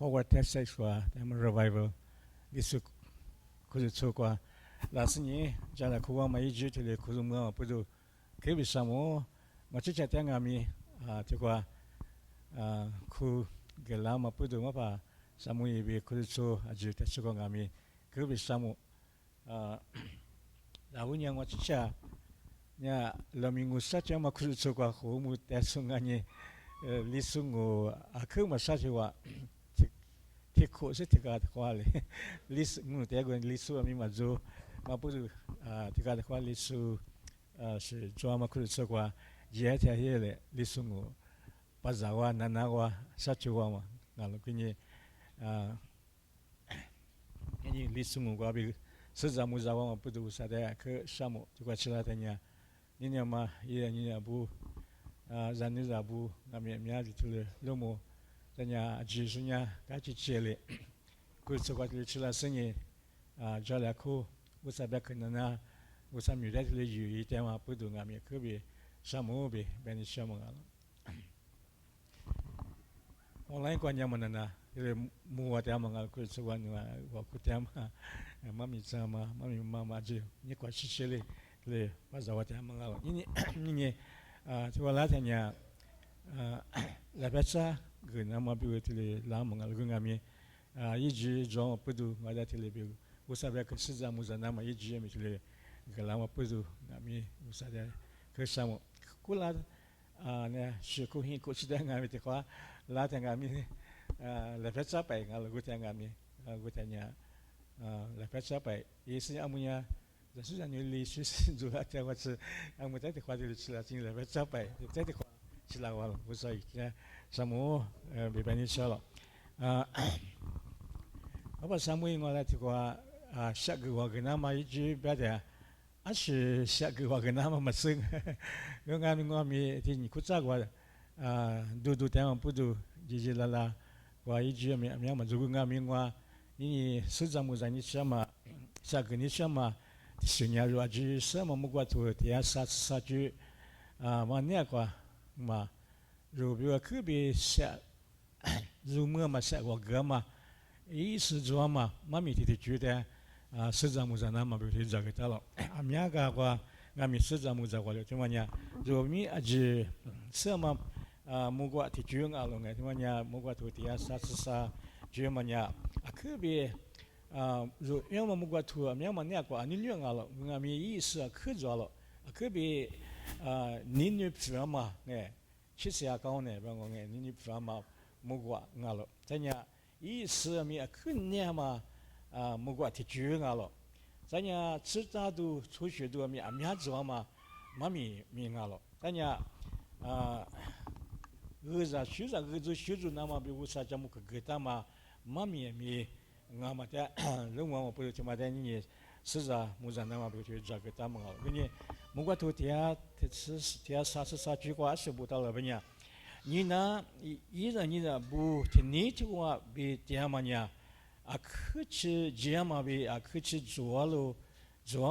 forward test sex kwa tem revival lisu kuzu tsukwa lasini jala kuwa ma iji tele kuzu mwa pudu kebi samo machicha tengami tikwa ku gelama pudu mapa samu ibi kuzu tsu aju tetsuko ngami kebi samu lahunya machicha nya lamingu sacha ma kuzu tsukwa kumu tesunganye lisungu akuma sacha wa tiku se tika kwale lis ngu tego lisu ami mazo mapudu tika kwale lisu se drama kudu sokwa jeta hele lisungu pazawa nanawa sachuwa ngalo kinye ini lisungu kwabi sezamu zawa mapudu usada ke shamu tikwa chilatanya ninya ma ye ninya bu zaniza bu ngami miadi tule lomo tanya jisunya kachi chele kuso kwa chila senye jala ko usabek nana usamyudet le yu tema pudu ngami kubi shamobe beni shamongal online kwa nyamanana ile muwa tamangal kuso kwa wa kutama mami sama mami mama je ni kwa chichele le bazawata tamangal ni tiwala tanya la betsa gna biwe tele la mangal gngami yiji jo pudu ngada tele bi usabe ka siza muzana ma yiji mi tele galama pudu ngami usada ka samo kula ne shiku hi ko chida ngami te kwa la ta ngami la betsa pai ngal guta ngami gutanya la betsa pai yesi amunya da su ni li shi zu la ta wa chi amuta te kwa de chi la tin la betsa pai te te kwa chi la wa usai samo bibani shala apa samu ingala tikwa shag wa gna ma ji bada ashi shag wa gna ma masing ngami ngami tin kutsa wa du ta pudu ji lala wa ji mi ma zugu ngami ngwa ni suzamu zani chama shag ni chama shinya ro ji sama mugwa to ya sa ju ma ne kwa ma如比如特别下，如么嘛下我哥嘛，意思做嘛，妈咪提觉得市长木在那嘛，比如这个到了，米亚个话，俺们市长木在过来，怎么样？如米是什么木瓜提觉俺了，怎么样？木瓜土地啥，觉么样？特别如要么木瓜土，要么那个你两俺了，俺们意思可做了，特别你女朋友嘛，哎。其实也讲呢，帮我讲，你不嘛木瓜伢了，咱家意思咪肯定嘛木瓜提酒伢了，咱家吃大都出去都咪伢子嘛，妈咪伢了，咱家学着那么比如啥家木个给他嘛，妈咪伢嘛的，人我不是他妈的你是啥木在那么比如这个他们好，跟你。木瓜土地天啥句话是不到了不呢？你呢？你不听你这话比天嘛呢？可去这嘛比可去做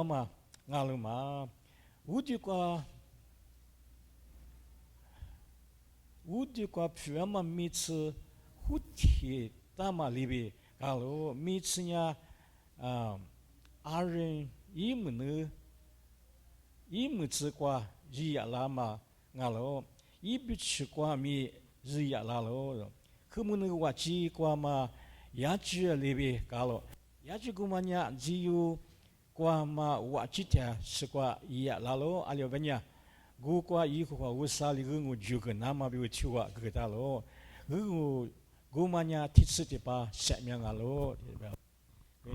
嘛，俺了嘛，我的瓜偏嘛每次胡提大嘛里边，俺了每次呢二人一么呢？一木子瓜日亚拉嘛，俺喽一笔吃瓜米日亚拉喽，可么那个话鸡瓜嘛，牙齿里边搞喽，牙齿姑嘛呀只有瓜嘛话鸡条吃瓜日亚拉喽，阿里边呀，古瓜以后话我啥里个我就个那么比我吃瓜个大喽，古嘛呀提吃的吧下面俺喽，对吧？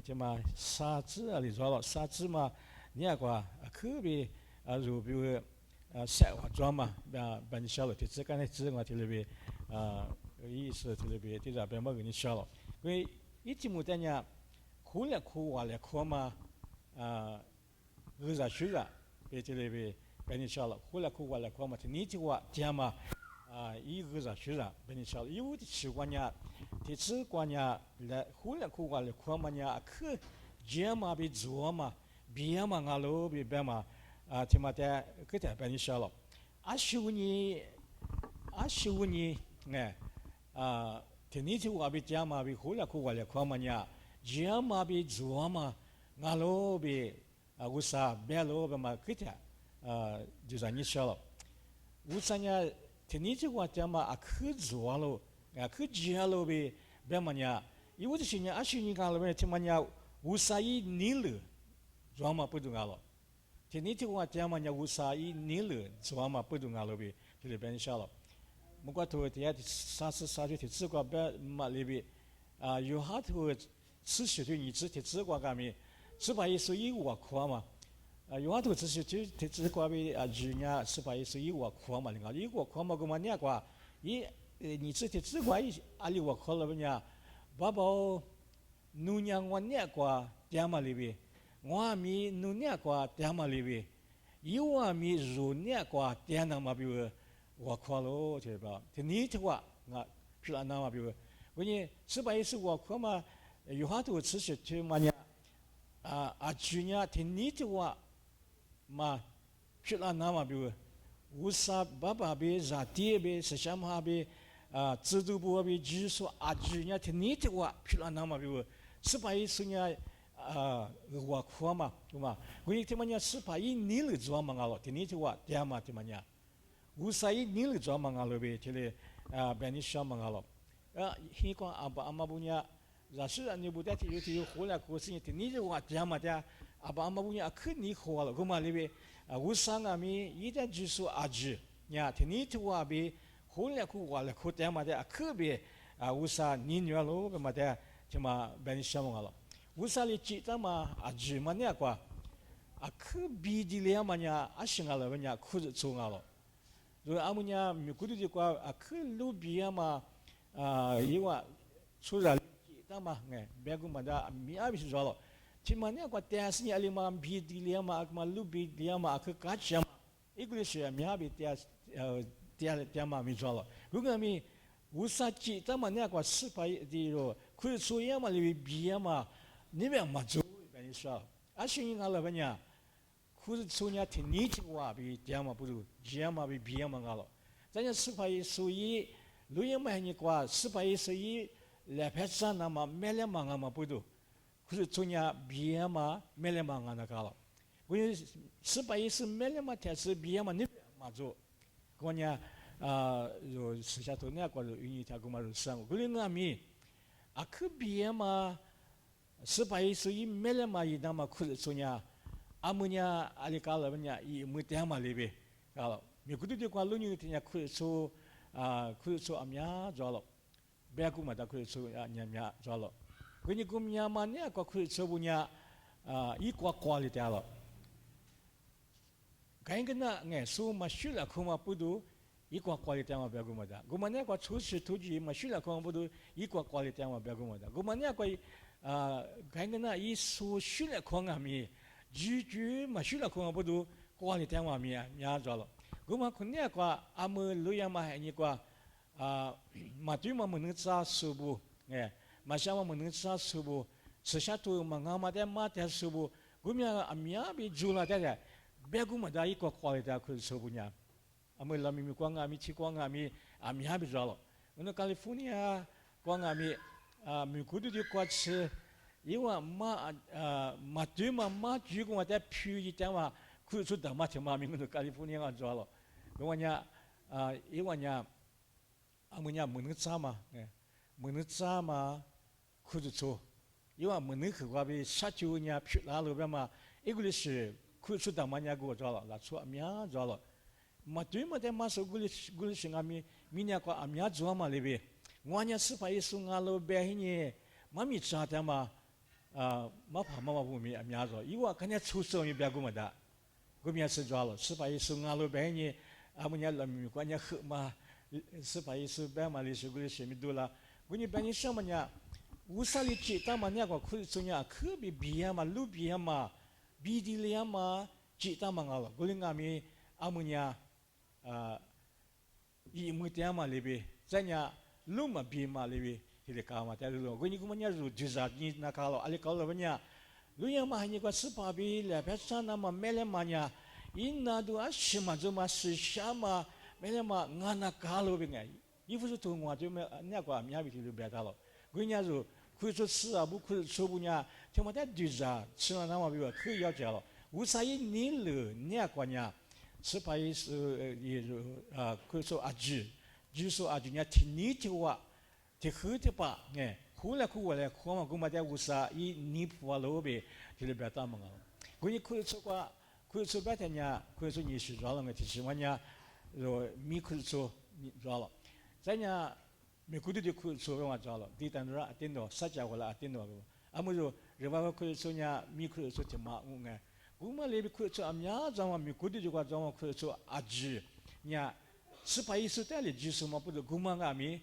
这嘛沙子啊里做了沙子嘛，你那个特别。如比如下化妆嘛，把你小了，这刚才我这里边意思这里边这边没给你小了，因为一节目等下哭了哭完了哭嘛，日学了，这里边把你小了，哭了哭完了哭嘛，你这话讲嘛，一日学了把你小了，有的习惯呀，这次惯呀，来哭了哭完了哭嘛呀，可讲嘛别做嘛，别嘛俺老别嘛。起码在给他办理小了，修你，哎， ทีนี้ที่ว่าไปจ้ามาไปหัวละคู่ว่าเลยความมันยาเจ้ามาไปจัวมางาโลไปอุตสาห์เบลโลไปมาคิดอ่ะจุดนี้เชียวอุตสาห์เนี่ยทีนี้ที่ว่าจ้ามาคือจัวโลคือเจ้าโลไปเบลมันยาอีวุฒิชินยาอาชินิกาโลไปที่มันยาอุตสาห์นิลจัวมาพูดงาโลทีนี้ที่ว่าจ้ามันยาอุตสาห์นิลจัวมาพูดงาโลไปที่เลยเป็นเชียวมุกว่าตัวที่30ที่自个别嘛里边有好多持续对你自己自个干咪，只把一手一握苦嘛，有好多持续对自个别几年只把一手一握苦嘛，另外一握苦嘛，个嘛那个你自己自个一阿里握苦了不呢？爸爸努娘我那个爹嘛里边，我咪努那个爹嘛里边，有咪如那个爹那嘛比如。我夸喽，对吧？这你的话，我是按那嘛，比如，我呢，是把意思我夸嘛，有好多持续去嘛呢，去年听你的话，嘛，是按那嘛，比如，乌萨爸爸呗，啥爹呗，是什么呗，制度部呗，技术去年听你的话，是按那嘛，比如，是把意思呢，我夸嘛，对嘛？我呢，听嘛呢，是把意你了做嘛个咯，听你的话，爹嘛，听嘛呢。Usai nil jua mangalo be cile benisha mangalo. Hiko aba punya rasul ane budak ti hola kusin ti ni jua jama dia aba punya akh ni hola guma lebe usang ami ida jisu aji nya ti ni tua be hola ku wala ku jama dia akh be usa ni nyalo guma dia cuma benisha mangalo. Usa li cita ma aji mana kwa akh bidilia manya asingalo manya kudu cungalo. rồi amunya mikudu di kwa akulu biya ma iwa sura kita ma nge begu mada mi abis jalo cimanya kwa tiasni alima bi dilia ma akma lubi dia ma ak kacha english ya mi abi tias ma mi jalo runga mi usa kita ma ne kwa sipai di ro ku so ya ma li biya ma ni be ma jo ben sha ashin ngala banya kuzunya tini tiwa bi diama bulu diama bi biama ngalo zanya sipai sui luyama hani kwa sipai sui la pesa nama melema ngama budu kuzunya biama melema ngana kalo kui sipai su melema tesi biama ni mazo konya yo sisato ne kwa uni tagumaru sang kulina mi ak biama sipai sui melema idama kuzunya amunya alikala banya I mutihama lebe kalau mikudu di kwa lunyu tinya kuso amya jalo beku mata kuso nyamya jalo kuni kumnya manya kwa kuso punya ikwa quality alo kain kena nge so mashula kuma pudu ikwa quality ama beku mata gumanya kwa chushi tuji mashula kuma pudu ikwa quality ama beku mata gumanya kwa kain kena I so shula kuma mi juju masih kau bodoh kualitas mami ya jalo. Guma kunya kwa amu luya mah ini kwa matu menutsa subuh, masih menutsa subuh. Sesuatu mengamati mati subuh. Gumya amya bi jula dia. Begu madai kwa kualitas subuhnya. Amu lami mikuang ami cikuang ami amya bi jalo. Untuk California kuang ami mikudu di kuat se. Iwa matuma maju ko ada pui tama kusu dah mati mami untuk California kan jual. Iwanya amunya menurut sama kudu tu. Iwa menurut kami satunya pui lalu berma English kusu dah mana gua jual. Lalu amia jual. Matuma dia masuk English kami minyak ko amia jual malebe. Wanya supaya sungalu behini mami cakap ma mama bumi amyazo iwa kanya chuso mi biagumada gumya sejalo supaya sungalu behni amunya lami kwanya khma supaya subah mali suguli semidula guni bani samanya usali cita manya ko khulsunya khubi biama lubiama bidiliama cita mangala gulingami amunya I mutiama lebe zanya luma bima lebe Tidak kau mati ada lu. Gini kumanya lu juzat ni nak kalau alik kalau banyak. Lu yang mahnya kau sepabi lepas nama melemanya. Inna dua semaju masih sama melema ngana kalau bengai. 衣服是脱我就没那个面比就别打了。人家说可以说吃啊，不可以说不呢，他妈的对着吃了那么比较可以要讲了。为啥一年了那个呢？是把意思也就可以说阿吉，就说阿吉呢听你的话，听好的吧，哎，后来过来看嘛，我们在为啥一你不话老呗，就是别打嘛。我你可以说过，可以说白天呢，可以说你是着了个，其实我呢，说米可以说你着了，在呢。没顾得就可以说我着了，第三日点到，啥家伙了点到个，阿么就日外可以说呢，米可以说挺麻我个，我们那边可以说阿苗张嘛，没顾得就话张嘛可以说阿吉，呢，是把意思带来就是嘛，不是我们阿米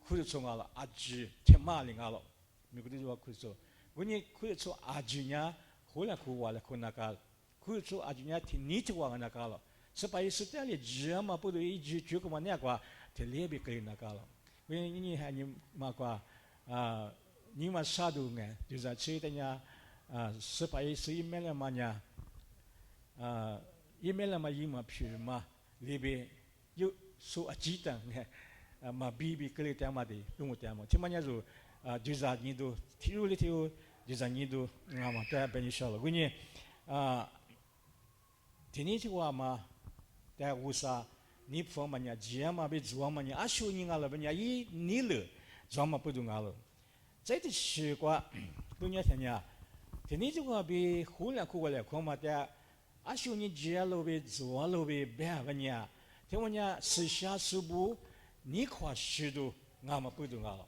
可以说我了阿吉，挺麻的我了，没顾得就话可以说，我呢可以说阿吉呢，后来可话了可那个，可以说阿吉呢挺你的话那个了，是把意思带来吉嘛，不是一句句个嘛那个，挺那边可以那个了。因为你还你嘛个你嘛啥都呢，就是去的呢是把意思一面了嘛呢一面了嘛一嘛皮嘛里边有说鸡蛋呢嘛比个里点嘛的用点嘛，起码呢就就是你都提入里头就是你都嘛对别人说了，我呢天天去话嘛，在乌沙。你方嘛呢？只嘛被做嘛呢？阿修你阿拉不呢？一你了，做嘛不懂阿拉。这的习惯，不呢天呢？天你这个被后来过来看嘛的，阿修你只了被做了被别个呢？天我呢？时下时不，你看许多阿嘛不懂阿拉。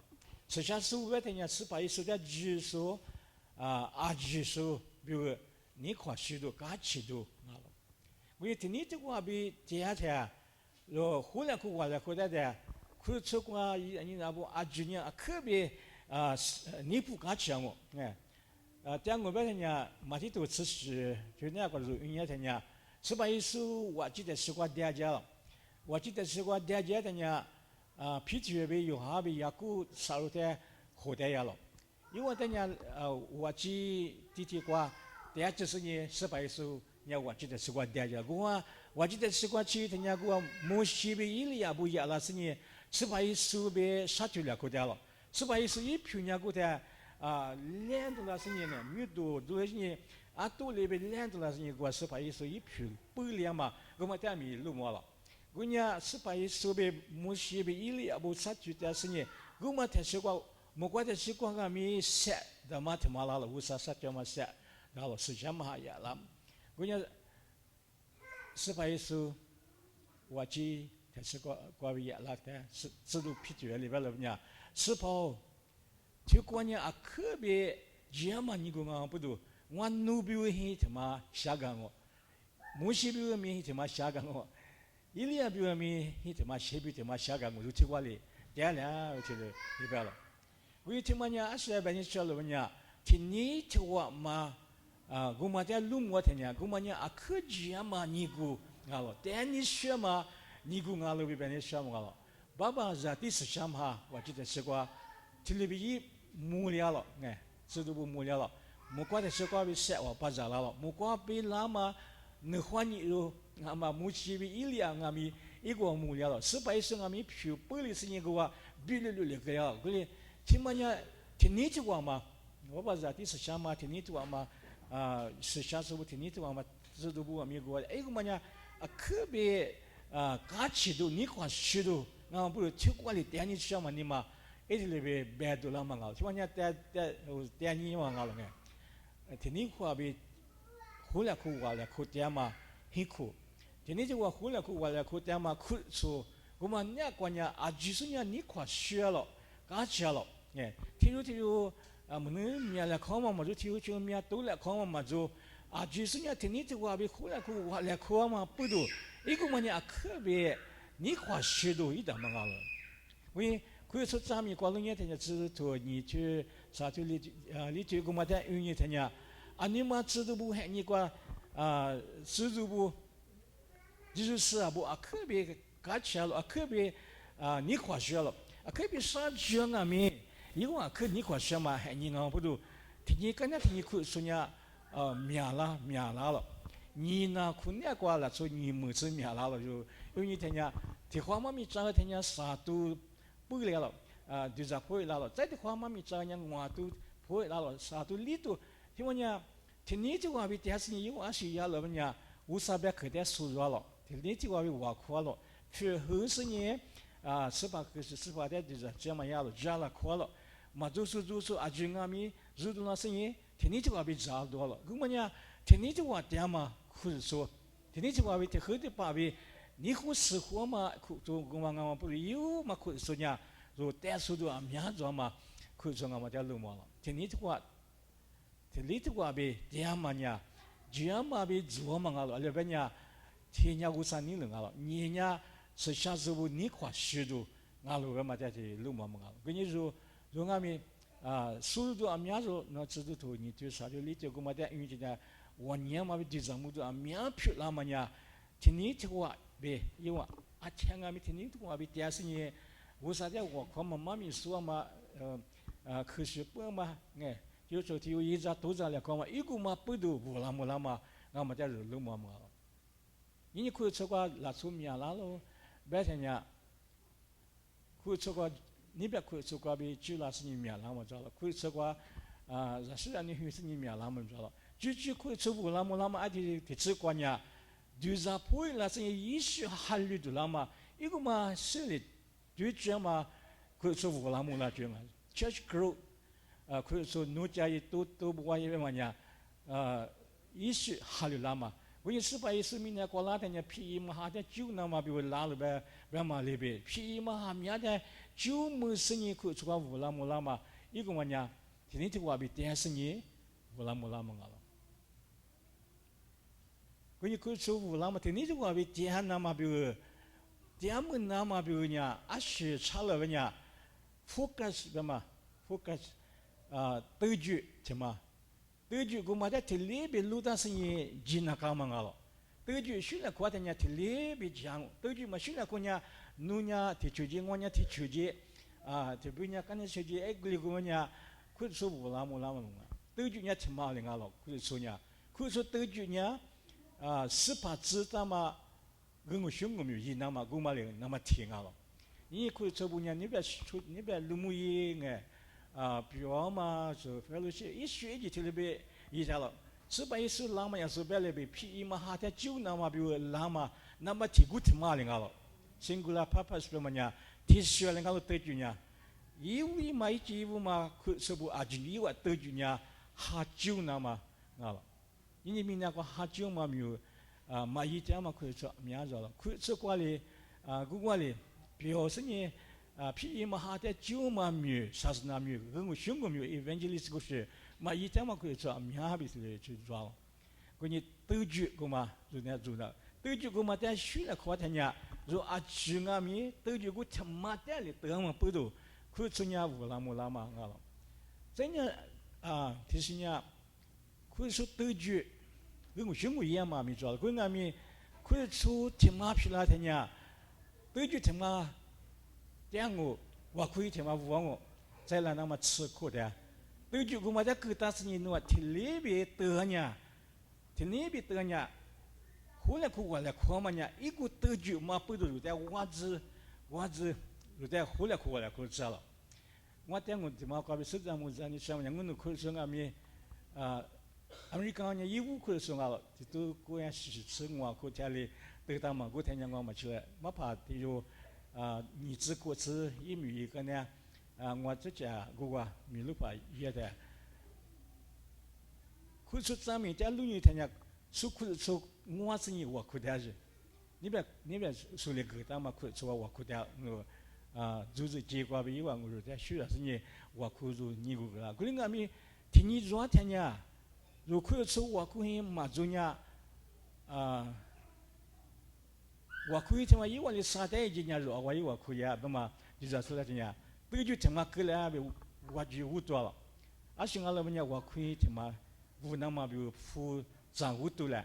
时下时不天呢？是把一些的技术阿技术，比如你看许多加许多阿拉。我天你这个被这样子。后来过来回来的，可以说过你那不阿吉呢，特别你不敢讲我，在我这边呢，马蹄都吃是就那个时候，人家讲呢，是把意思我记得是过大家了，我记得是过大家的呢，脾气也有哈比也够少了的好的呀了，因为等呢我记弟弟过，第二就是呢是把意思。我记得是过大家，我记得是过去的呢，我莫西贝伊利亚不亚拉是呢，是把一手被杀掉了，过掉了，是把一手一票呢，过的两多拉是呢，女多都是呢，多那边两多拉是呢，我是把一手一票不两嘛，我们在米路嘛了，我呢是把一手被莫西贝伊利亚不杀掉的是呢，我们才是过，莫怪的是过个米杀的嘛，他妈了，乌杀杀掉嘛杀，然后是什么呀了。我讲是把意思，我记他是过为了的，是制度批决里边了呢，是跑，就过呢特别热嘛，你讲不都，我努比为他妈下岗我，莫西比为咪他妈下岗我，伊利亚比为咪他妈西比他妈下岗我，就去过哩，第二呢我觉得里边了，我一听嘛呢，是那边你说了呢，听你听我嘛。我们在路我听呢，我们呢科技嘛，你估阿了，但你学嘛，你估阿了比别人学嘛阿了。爸爸在第四项哈，我记得是过，听里边一木了了，这都不木了了，木瓜的是过被晒我把着了，木瓜被拉嘛，你换你喽，阿嘛木西被一两阿米一个木了了，是白是阿米皮玻璃是一个话，比了个呀，可是听嘛呢，听你这话嘛，我把在第四项嘛，听你这话嘛。是下次我听你这话嘛，这都不我没过，哎个嘛呢，特别假期都你看许多，不如去过里带你去嘛你嘛，一直里边白多了嘛搞，去嘛呢带你嘛搞了个，听你话比后来苦话来苦点嘛，很苦，听你这话后来苦话来苦点嘛苦说，我们那个呢就是呢你看学了，假期了，听有。们面来看嘛，就听就面都来看嘛，就就是呢，听你这话比后来我来看嘛，不多，一个嘛呢特别，你话许多一点嘛了，为可以说咱们过了年天呢，知道你去啥就你这个嘛在有年天呢，你嘛知道不？你过知道不？就是不特别搞笑了，特别你话学了，特别啥讲啊咪。因为可你看什么？你讲不都？你刚才你可说呢？免了了。你那可那个了，说你没事免了就，因为他呢，他话嘛没找他呢啥都不来了就是不来了，在的话嘛咪这样我都不来了，啥都里头，听我讲，听你这话比电视有啊是呀了么呀，无啥别可点输入了，听你这话比我快了，去后十年18的就是这么样了，加了快了，嘛就是啊就俺们如果那生意，听你这话比差多了，我们呀，听你这话点嘛，或者说，听你这话比听后的把比。你和生活嘛，就我们不是有嘛？可以说呢，就单数都面做嘛，可以说我们在路嘛了。听你的话，听你的话呗，这样嘛呢，这样嘛呗做嘛了，那边呢，天天无啥你了了，你呢是下次我你快学着，俺路个嘛在这路嘛了。跟你说，说俺们收入都面做，那知道头你对啥就理解个嘛在因为这呢，我年嘛呗对咱们都面皮了嘛呢，听你的话。别，因为天俺们听你讲话比电视呢，为啥子我看嘛妈咪说嘛，科学不嘛，哎，有时候有一只多着来讲嘛，一个嘛不都无啦嘛，俺们在这路嘛，你可以说个拉出面啦喽，白天呀，可以说个你别可以说个比就拉是你面啦嘛，知道了，可以说个是让你会是你面啦嘛，知道了，就可以说无啦嘛，而且吃过呢。就是不会那是一时考虑的了嘛，一个嘛是的，就这样嘛，可以说无那么那这样，church growth，可以说奴家也都不管因为嘛呀，一时考虑了嘛，我也是把一时明年过那天呢，皮嘛哈的酒那嘛比我拉了呗，别嘛里边，皮嘛哈明天酒没生意可以说无那么那嘛，一个嘛呀，天天就话比电视呢，无那么那么了。그니 그 저우라마 테니즈가 비 디한나마 비 디한문나마 비냐 아시 찰러냐 포커스 베마 포커스 뜨주 제마 뜨주 고마다 텔레비 루다스니 지나카망알로 뜨주 슐라 과다냐 텔레비 장 뜨주 마슐라 코냐 누냐 티추지 뭐냐 티추지 티부냐 까냐 슈지 에글리고냐 그 저우라모라마 뜨주냐 참말링알로 그 소냐 그저 뜨주냐是怕知道嘛？我兄弟们一那么我嘛嘞那么听啊了。你可以这不呢？你别路木伊哎比如嘛说，反正是一学期特别一下了。是把一是拉嘛，也是别那边皮嘛哈的酒那么比如拉嘛，那么提古提嘛嘞啊了。singular purpose 什么呢？提学嘞啊了得住呢。因为嘛一句嘛，可是不阿金伊话得住呢，哈酒那么啊了。你明年个哈酒嘛没有嘛一天嘛可以做面做了，可以做过来过来，表示呢皮嘛哈的酒嘛没有，啥子那没有，跟我兄弟没有 evangelist 个是嘛一天嘛可以做面哈比是去做了，个你得酒个嘛就那做了，得酒个嘛在学了课堂呢，如阿酒啊咪得酒个他妈的哩得嘛不多，可以做呢无啦么啦嘛啊了，真呢提示呢。可以说得酒，跟我兄弟一样嘛，没做了。跟俺们可以说听马皮拉听呀，得酒听马，这样我可以听马无我，再来那么吃苦的。得酒我们在各大事情弄听那边得呢，听那边得呢，后来可我来看嘛呢，一个得酒嘛不都有点袜子，有点后来可我来可知了。我听我听马搞的实在么子，你想想我那可以说俺们아메리카냐 이부 그랬어가로 또 고야 시스응와 고텔리 되다마 고태냥과 맞추어 마파 디요 니즈 고츠 이미 그냥我这家고가 미루파 이해돼 그저 잠이 달루니 되냐 수쿠서 무엇이니 와 고대지 니베 소리 그다마 그저 와 고대 주주 제과비 이왕으로 대 쉬었으니 와 고주 니고가 그러니까 미 디니 좋아하냐 如果说我可以马中呀，我可以他妈一万的沙袋一年肉，我可以啊，那么就是说的呀，不就他妈过来我就无多了，而且俺们呢，我可以他妈无那么比如付账户多了，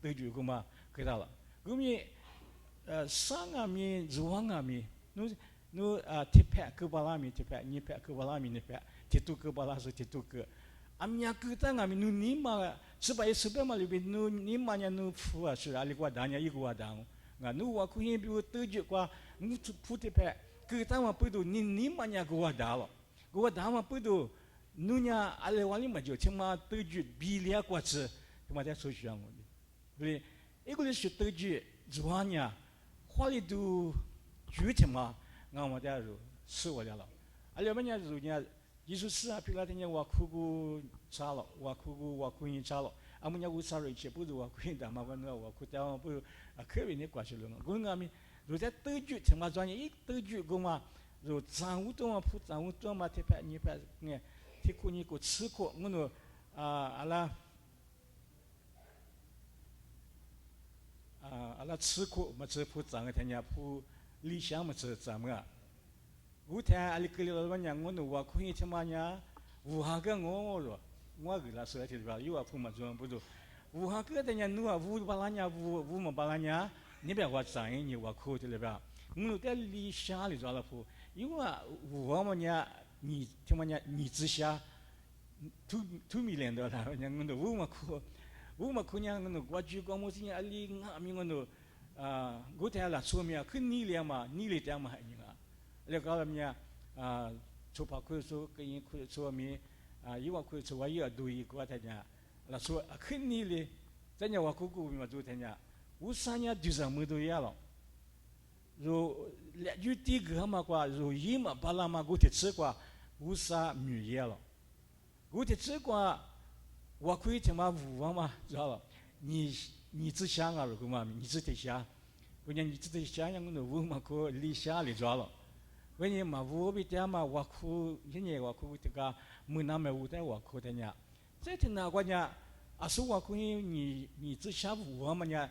都就个嘛给他了，我们上啊米、入行啊米，侬铁拍个巴拉米铁拍，你拍个巴拉米你拍，铁土个巴拉是铁土个。Amnya kita ngami nu nima supaya ma lebih nu nima nya nu fua sura ali kwa danya iku wadang nga nu wa ku hin bi tuju kwa nu putih pe kita mah perlu ni mana gua dah perlu nunya ale wali maju cuma 7 biliar kuasa cuma dia sosial ni. Jadi, itu le 7juanya，花里都主cuma ngam dia ru 是我了。ale banyak runya Yesus pilatnya wakugu calo, wakugu calo. Amunya usara iche perlu wakuin dah makan waku tahu perlu kerja ni kuasa lu. Gua ngami ruja 7 cuma juanya ik 7 gua ru zangu tu mah pu zangu tu mah tepat ni pas ni tiku ni ko 吃过 ngono ala 吃过嘛这铺长个天呀铺理想嘛这怎么个？我听阿里格里老板娘我弄我可以他妈呀，武汉个我了，我给他说的吧，有啊铺嘛装不住，武汉个天呀弄啊武巴拉呀武嘛巴拉呀，你别我长你我可以了吧？我弄在理想里做了铺，因为武汉嘛呀你他妈呀你之下2 million dollar， 我弄武嘛可。我们可能我住过某些阿里我们我听了说明可你了嘛，你了点嘛还你啊，那个么出发可说跟人可说明因为可说我也对一个他讲，那说可你了，咱家我姑姑嘛做他讲，我三年就是没多样了，如有第个嘛话，如一嘛巴拉嘛我提吃过，我三没样了，我提吃过。我可以他妈武嘛，知道了？你只想啊，如果嘛，你只得想，我讲你只得想，我那武嘛可理想里知道了。我讲嘛武比他嘛，我可现在我可这个没那么武的我可的呢。这天那我讲，是我可以你只想武嘛呢？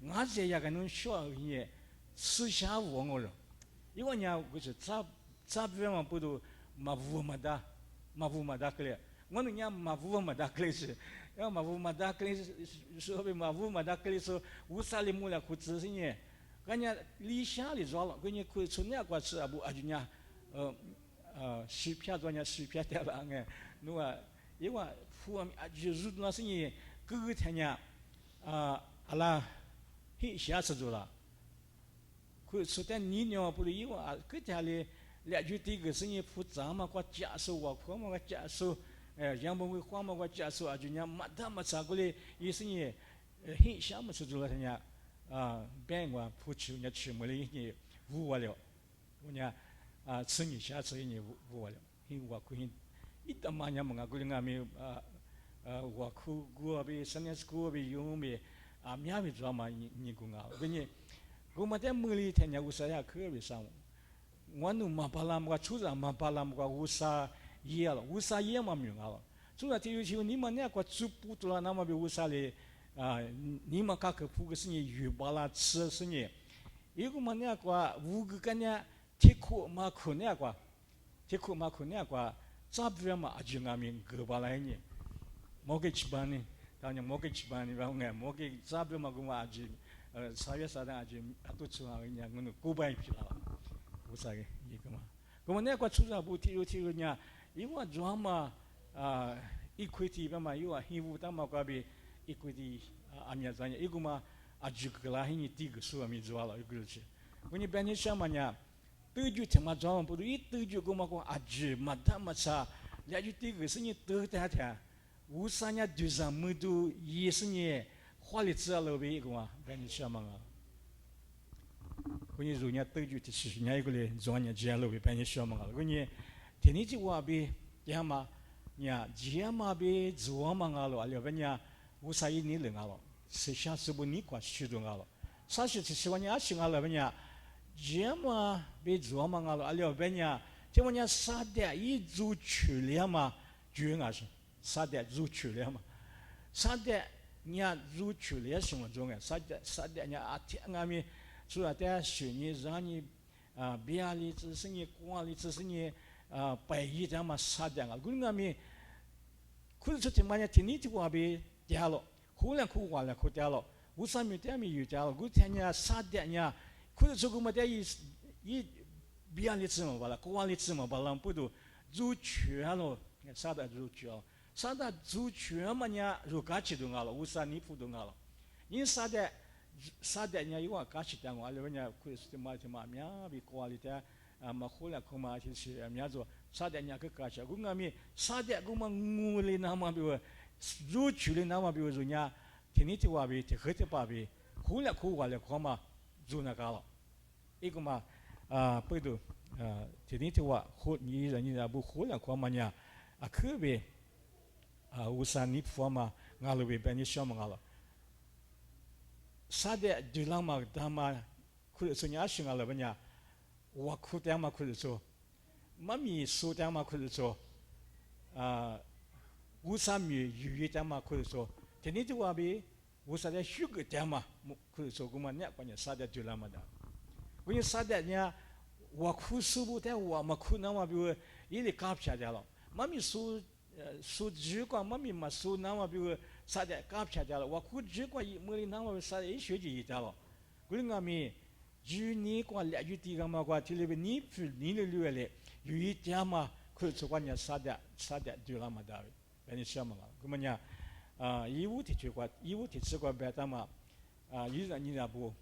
我这也个能说你只想武我了，因为呢我是咋不嘛不都嘛武嘛的可了。我们讲马夫马达克里斯，要马夫马达克里斯说被马夫马达克里斯乌萨里木了库兹是呢，人家理想里做了，人家可以从那个是阿布阿俊呀，水片做呢水片对吧？那个因为富阿就是那是呢，个天呢阿拉很下次做了，可以说但你呢不是因为个天里了就这个是呢复杂嘛，个加速我可嘛个加速。yang bangui kuah ma wajah so ajunya mata masa gule isinya hin siapa sejulah tanya bank wa pucunya cumuli ini buat punya seni siapa ini buat hin waku hin itu namanya mengaguli kami waku gua be seni gua be yung be miawi drama ni gua begini gua macam muli tanya usaha kerja sama wanu mapalam gua cuza mapalam gua usaha iya lo, usaha iya mah mengalo. Sudah tiba-tiba ni mana aku cupu tu lah nama be usaha le, ni maka kepuga sini yubala cer sini. Iku mana aku wugukannya tiku makunya aku sabra mah aja ngamin gebala ini. Moga cibani, tanya moga cibani, bangun moga sabra mah gua aja, saya sadang aja atau cuma ini yang ngono kubai pila, usaha iku mah. Kemudian aku sudah tiba-tibanya. Iwa drama equity bama iwa hivu tama kabe equity amya zanya iguma ajukla hini tiga suami juala igulche kuni bani shamanya 7 tema drama pudu I 7 guma ko aju madama sa laju tiga sini tu ta usanya duza mudu yesnya khwali tsalo be iguma bani shamanga kuni zunya 7 tishinya igule zonya jalo be bani shamanga kuni Tini jiwa be yama nya jiama be zuama ngalo alibanya usai ni lengalo sesha sebuni kwa shudu ngalo sashi tisiwanya ashingalo banya jiama be zuama ngalo alibanya tiwanya sadya I zu chuliama juengashi sadya zu chuliama sadya nya zu chulia shimo jonga sadya nya ati ngami suata shuni zani biali tsinye kwali tsinye百亿这么杀掉啊！我们可是这么天天话被掉了，后来苦话了苦掉了，我上面点没有掉了，我天天杀掉呀！可是这个么的一别的字么巴拉，国的字么巴拉不都做全了，杀的做全，杀的做全么呀？做假期都好了，我上你不都好了，因杀的呀，因为假期的我，阿拉人家可是这么命比国里的。mahula kuma sisi miazo sadenya ke kasha gungami sadya guma nguli nama biwa zuchuli nama biwa zunya tiniti wabi tikhete pabi hula ku wale kuma zuna kala iguma pedo tiniti wa hu ni rani da bu hula kuma nya akube usani forma ngalobe beni shama ngalo sadya dilama dama ku sunya shingala banya 我哭点嘛哭的说，妈咪说点嘛哭的说，乌沙米语点嘛哭的说，天天就话比乌沙的虚个点嘛哭的说，我们呢关键啥的就那么的，关键啥的呢，我哭舒服的我嘛哭那么比如一里搞不下来了，妈咪说说几个妈咪嘛说那么比如啥的搞不下来了，我哭几个一没那么啥的一学期一点了，关键我们。ju ni kwa la ju ti ga ma kwa ti le ni phu ni le lu le yu yi tia ma khu chu kwa nya sa da du la ma da be ni sha ma ga gu ma nya yi wu ti chu kwa yi wu ti chi kwa ba ta ma yi ra ni la bu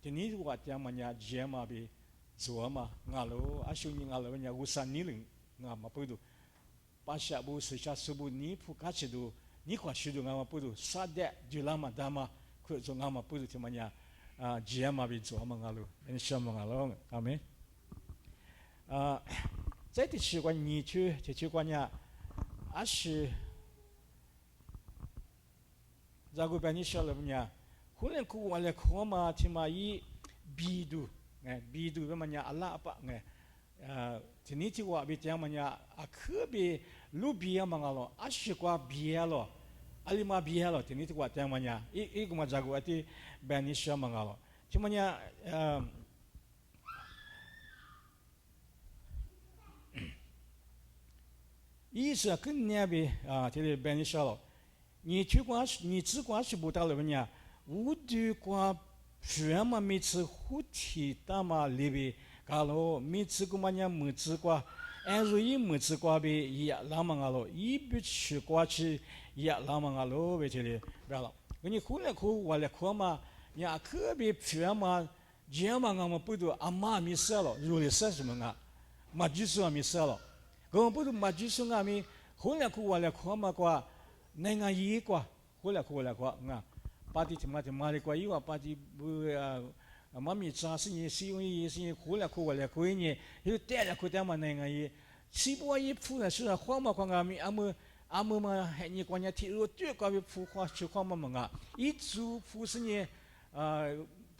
ti ni kwa tia ma nya je ma bi zo ma nga lo a shu ni nga lo nya wu sa ni le nga ma pu du pa sha bu su sha su bu ni phu ka chi du ni kwa shu du nga ma pu du sa da du la ma da ma khu chu nga ma pu du ti ma nya GM 比做嘛，你想嘛咯，阿妹。这的习惯你去，这习惯呀，还是，如果把你晓得不呀？可能苦完了苦嘛，起码以比度，比度什么呀？阿拉巴ทีนี้ที่ว่า比这么呀，可别路边嘛咯，还是过边咯。alima bialo tini tu kuat yang mana i kuma jago ati banisha mangalo cumanya i sa kunnya bi tili banisha lo ni ci kwa shi bu da le nya wu du kwa shema mi ci hu ti da ma li bi ga lo mi ci kuma nya mu ci kwa an ru yi mu ci kwa bi ya la mangalo i bi chi kwa chi ya lama nga lo be chile bala ni khule khu wale khoma ya khabe phama jema nga ma pudu amma mi salo rule sa什么nga majisu mi salo go pudu majisu nga mi khule khu wale khoma kwa nenga yi kwa khule khu wale kwa nga pati timati mali kwa yiwa pati bu mami cha si si yi si khule khu wale khu ni yu te la khu ta ma nenga yi si bo yi phu na su khoma kwa nga mi阿姆嘛，你关键提入最高的孵化虚化嘛嘛，一组孵是呢，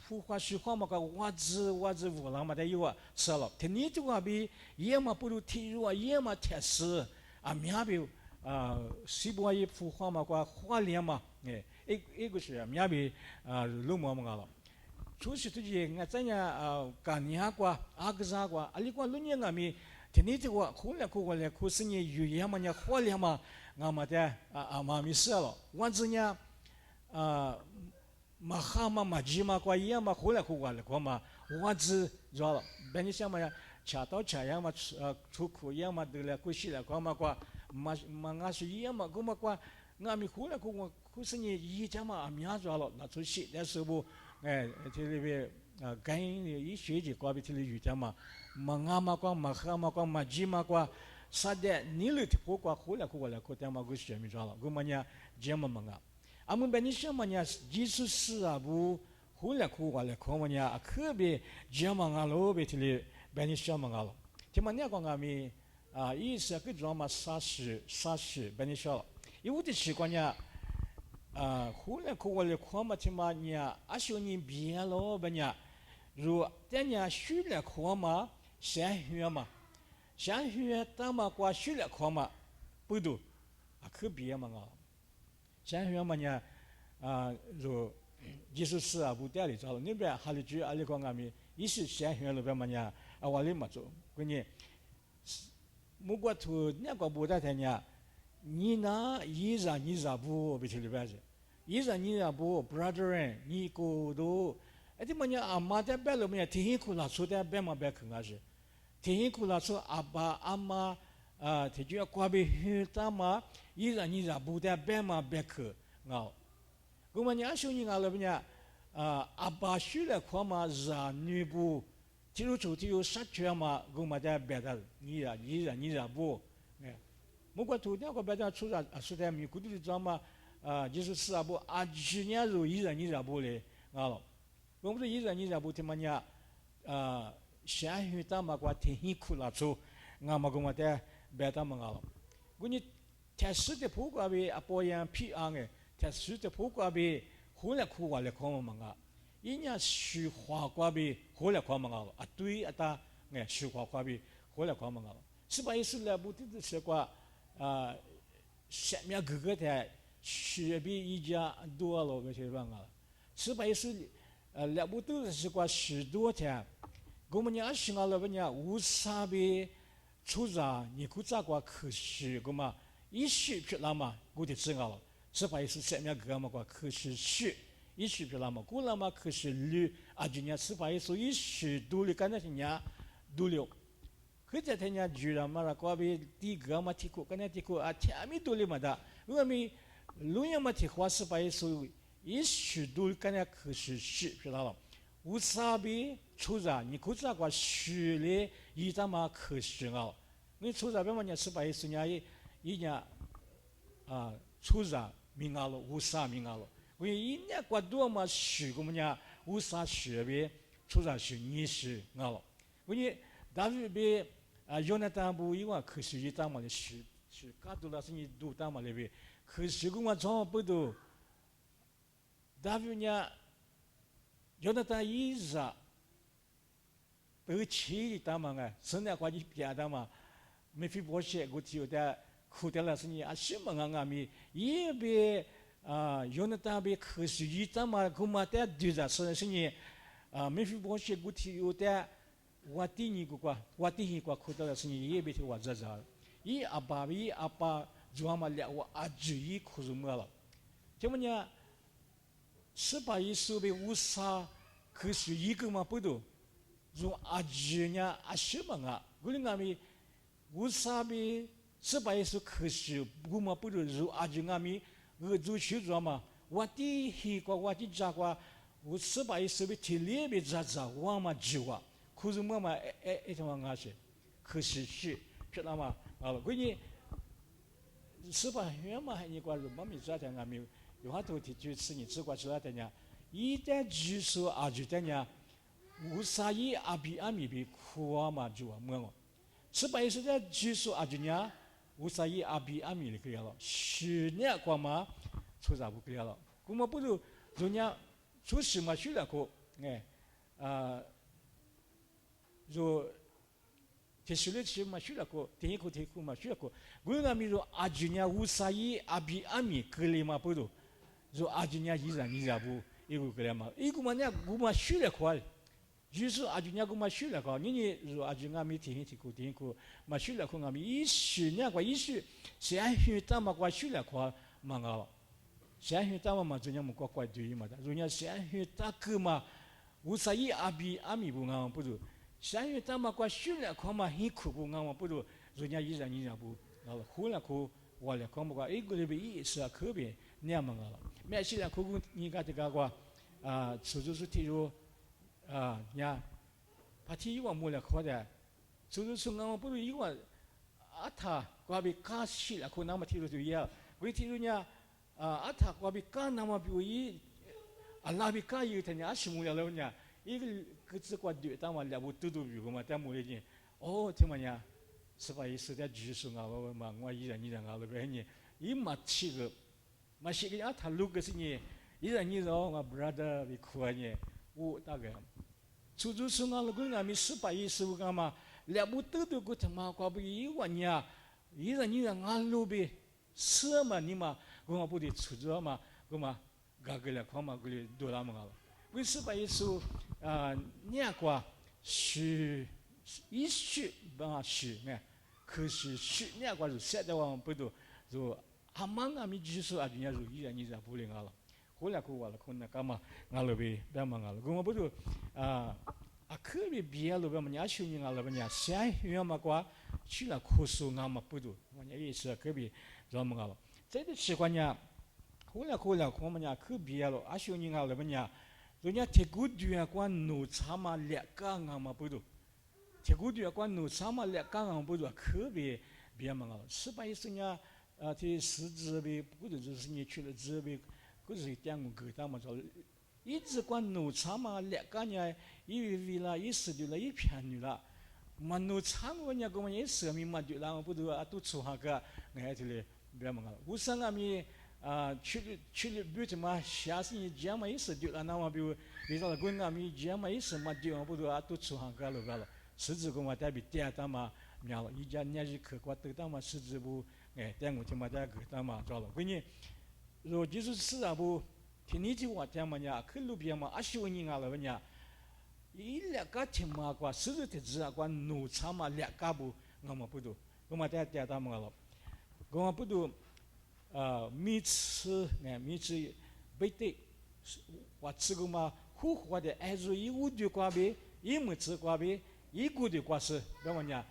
孵化虚化嘛个袜子乌浪嘛的有啊，吃了，天你这个比也嘛不如提入啊，也嘛贴实啊，面比西部也孵化嘛个花莲嘛，一个是面比路嘛嘛了，就是这些我咱呀干年个阿个啥个，阿里个路年个咪。天你这个后来过来，可是你语言嘛，你花莲嘛，俺们的嘛没事了。我这呢，嘛哈嘛吉嘛，过夜嘛，后来过来过嘛，我这着了。别你想嘛呀，吃到吃呀嘛，出口呀嘛，得了过去了过嘛过，嘛俺是夜嘛，过嘛过，俺们后来过，可是你一家嘛面着了，那出去的时候，这里边。跟一学期过比这里语言嘛，嘛阿嘛过嘛哈嘛过嘛吉嘛过，啥的你了提过过后来过来过点嘛个学没着了，我们呀节目嘛啊，俺们本地什么呀，即使是啊不后来过来过么呀，特别节目啊喽比这里本地什么啊喽，这么那个俺们意思个叫嘛啥事本地什了，有的习惯呀。后来过来过嘛，这么呀，阿兄你别了吧呀。如咱家学了课嘛，先学嘛，先学咱们过学了课嘛，不读可别嘛啊，先学嘛呢如就是啊，不带里找了，那边哈里句阿里讲俺们，一是先学了边嘛呢，我里嘛做，关键，木过头那个不带他呢，你那一日不比起里边去，一日不 brother 你过都。itu mana amma dia bela mana tihin kula so dia bema bek ngaji tihin kula so aba amma tejua kwabe hitama ira ni ra bu dia bema bek ngau gumanya asu ni ngalo punya aba shule kwama za nubu tiru chu tiru satya ma guma da beda ni ra bo mukwa tu nya ko beda chu ra asudam mi kudu zama Jesus abu ajinya ru ni ra bo le ngalo gum ni ra bo timanya sha hu ta ma kwa te hi khula chu ngama guma da beda ma ngalo guni test de po kwa be apoyan pi ange test de po kwa be hola ku wa le ko ma nga inya shu hwa kwa be hola ko ma ngalo atui ata nge shu hwa kwa be hola ko ma ngalo siba isu la bu ti se kwa sha mya ge ge de shu bi yi ja duo lo ge che ba ngalo siba isu la bu tu se kwa shu duo ta gum nya shi ngalo ba nya wu sa be出ra你估咋个可是个嘛？一许皮那嘛，我的知道了，是把意思下面个嘛个可是许，一许皮那嘛，古那嘛可是绿，就人是把意思一许多了，干那是人多了，可在他人居然嘛那个别第个嘛提过，干那提过前面多了嘛的，我们路上嘛提话是把意思一许多干那可是许皮那了。无啥比出ra你估咋个许嘞？一张嘛可是啊，你出ra别么人18岁人一年出ra明啊了，无啥明啊了，我一年过多嘛许个么人无啥许别出ra许你许啊了，我大约别有那当不一万可是一张嘛的许卡多了是你多当嘛那边，可是个嘛装不到，大约呢。有那当一日，都起的嘛生那关系别的嘛，没非保险，我只有在苦的了是你什么咪，也别有那当别可是一当嘛，我嘛在对着是你没非保险，我只有在我第一个苦的了是你也别去我这，一阿爸主要嘛了我注意苦什么了，怎么呢？18岁被误杀，可是一个嘛不多，如阿呢什么啊？我们咪误杀被18岁可是我嘛不多，如阿咪我做去做嘛，我第一个我第二个，我18岁被体力被我嘛做啊，可是我嘛什么是，可是知道吗？我们18嘛还你个我们做的咪。有好多就是你吃过吃了的呢，一旦技术就的呢，无啥也比米比苦嘛就么，18岁的技术就呢，无啥也比米的可以了，10年过嘛，出啥不可以了，我们不如人家出什么去了个，就就是什么去了个，第一个嘛去了个，我们咪说就呢无啥也比米可以嘛不如。就就人你不一个个嘛，一个嘛呢，我们学了快，就是就人我们学了快，你就就俺们听过，嘛学了快，俺们一学呢，一学，先学他嘛个学了快，嘛个，先学他嘛就人们个快对嘛的，人家先学他个嘛，无啥也比米不俺不如，先学他嘛个学了快嘛，很苦不俺不如，人家你不，后来苦，我了快嘛个一个礼拜一是可别，那样嘛个。没事了，可能你讲这个话，就是提入呀，他提一万没了可的，就是我不如一万，他我比卡西了，可能我提入就要，我提入呢，他我比卡那么比我一，拉比卡有的呢，是没了呢，一个个子过对，但我了不嘟比我嘛，但没了呢，听嘛呢，18岁的技术我嘛，我依然我了呗呢，一嘛提个。masih kaya taluk ke sini, ini orang brother bikuanya, tak kan? Suju sungai lagu kami 18岁kama, lihat betul tu kita mau kau beri iwannya, ini ngalu be, semua ni mah, gua pun di suju mah, gua gagal kau mah guli dolar mengal. Gua 18岁ni aku 是一许吧许呢，可是许你aku 是现在我不都就。Amang kami justru adunya rugi dan ni boleh ngalah. Kalau aku walau kena kama ngalah be, dah mengalah. Gua betul. Aku be biar lu be menyasui ni ngalah be nyasai. Yang makwa cila khusus ngama betul. Maknya ini aku be dah mengalah. Jadi sebenarnya kalau aku menya aku biar lu asui ni ngalah be nya. 人家铁骨dünya kwa no sama leka ngama pudu铁骨dünya kwa no sama leka ngama pudu 可别别嘛了1814这十字呗不就是你去了字呗可是点我给他们说一直kwa no sama leka nya一为了一时就了一片女了 manu chango nya ko manya sami maju la pudu atu chuhaga ngai tile bemanga usanga mi chili beauty ma shasi jama is du la na ma bi bi la gunga mi jama is maju pudu atu chuhaga lo galo 十字ko ma ta bi tia ta ma mya lo ija nya ji ke kwa ta ma 十字bu ngai ta ngo ma ta ge ta ma zo lo gni ro jisu si a bu tini ji wa ta ma nya ke lu bi ma a shi ni nga lo nya 一两个天马瓜，十字的字啊，瓜农场嘛两个不，我们不读，我们在家他们了，我们不读，米吃呢，米吃不对，我吃过嘛，苦活的，还是一五的瓜呗，一没吃瓜呗，一股的瓜是，怎么讲？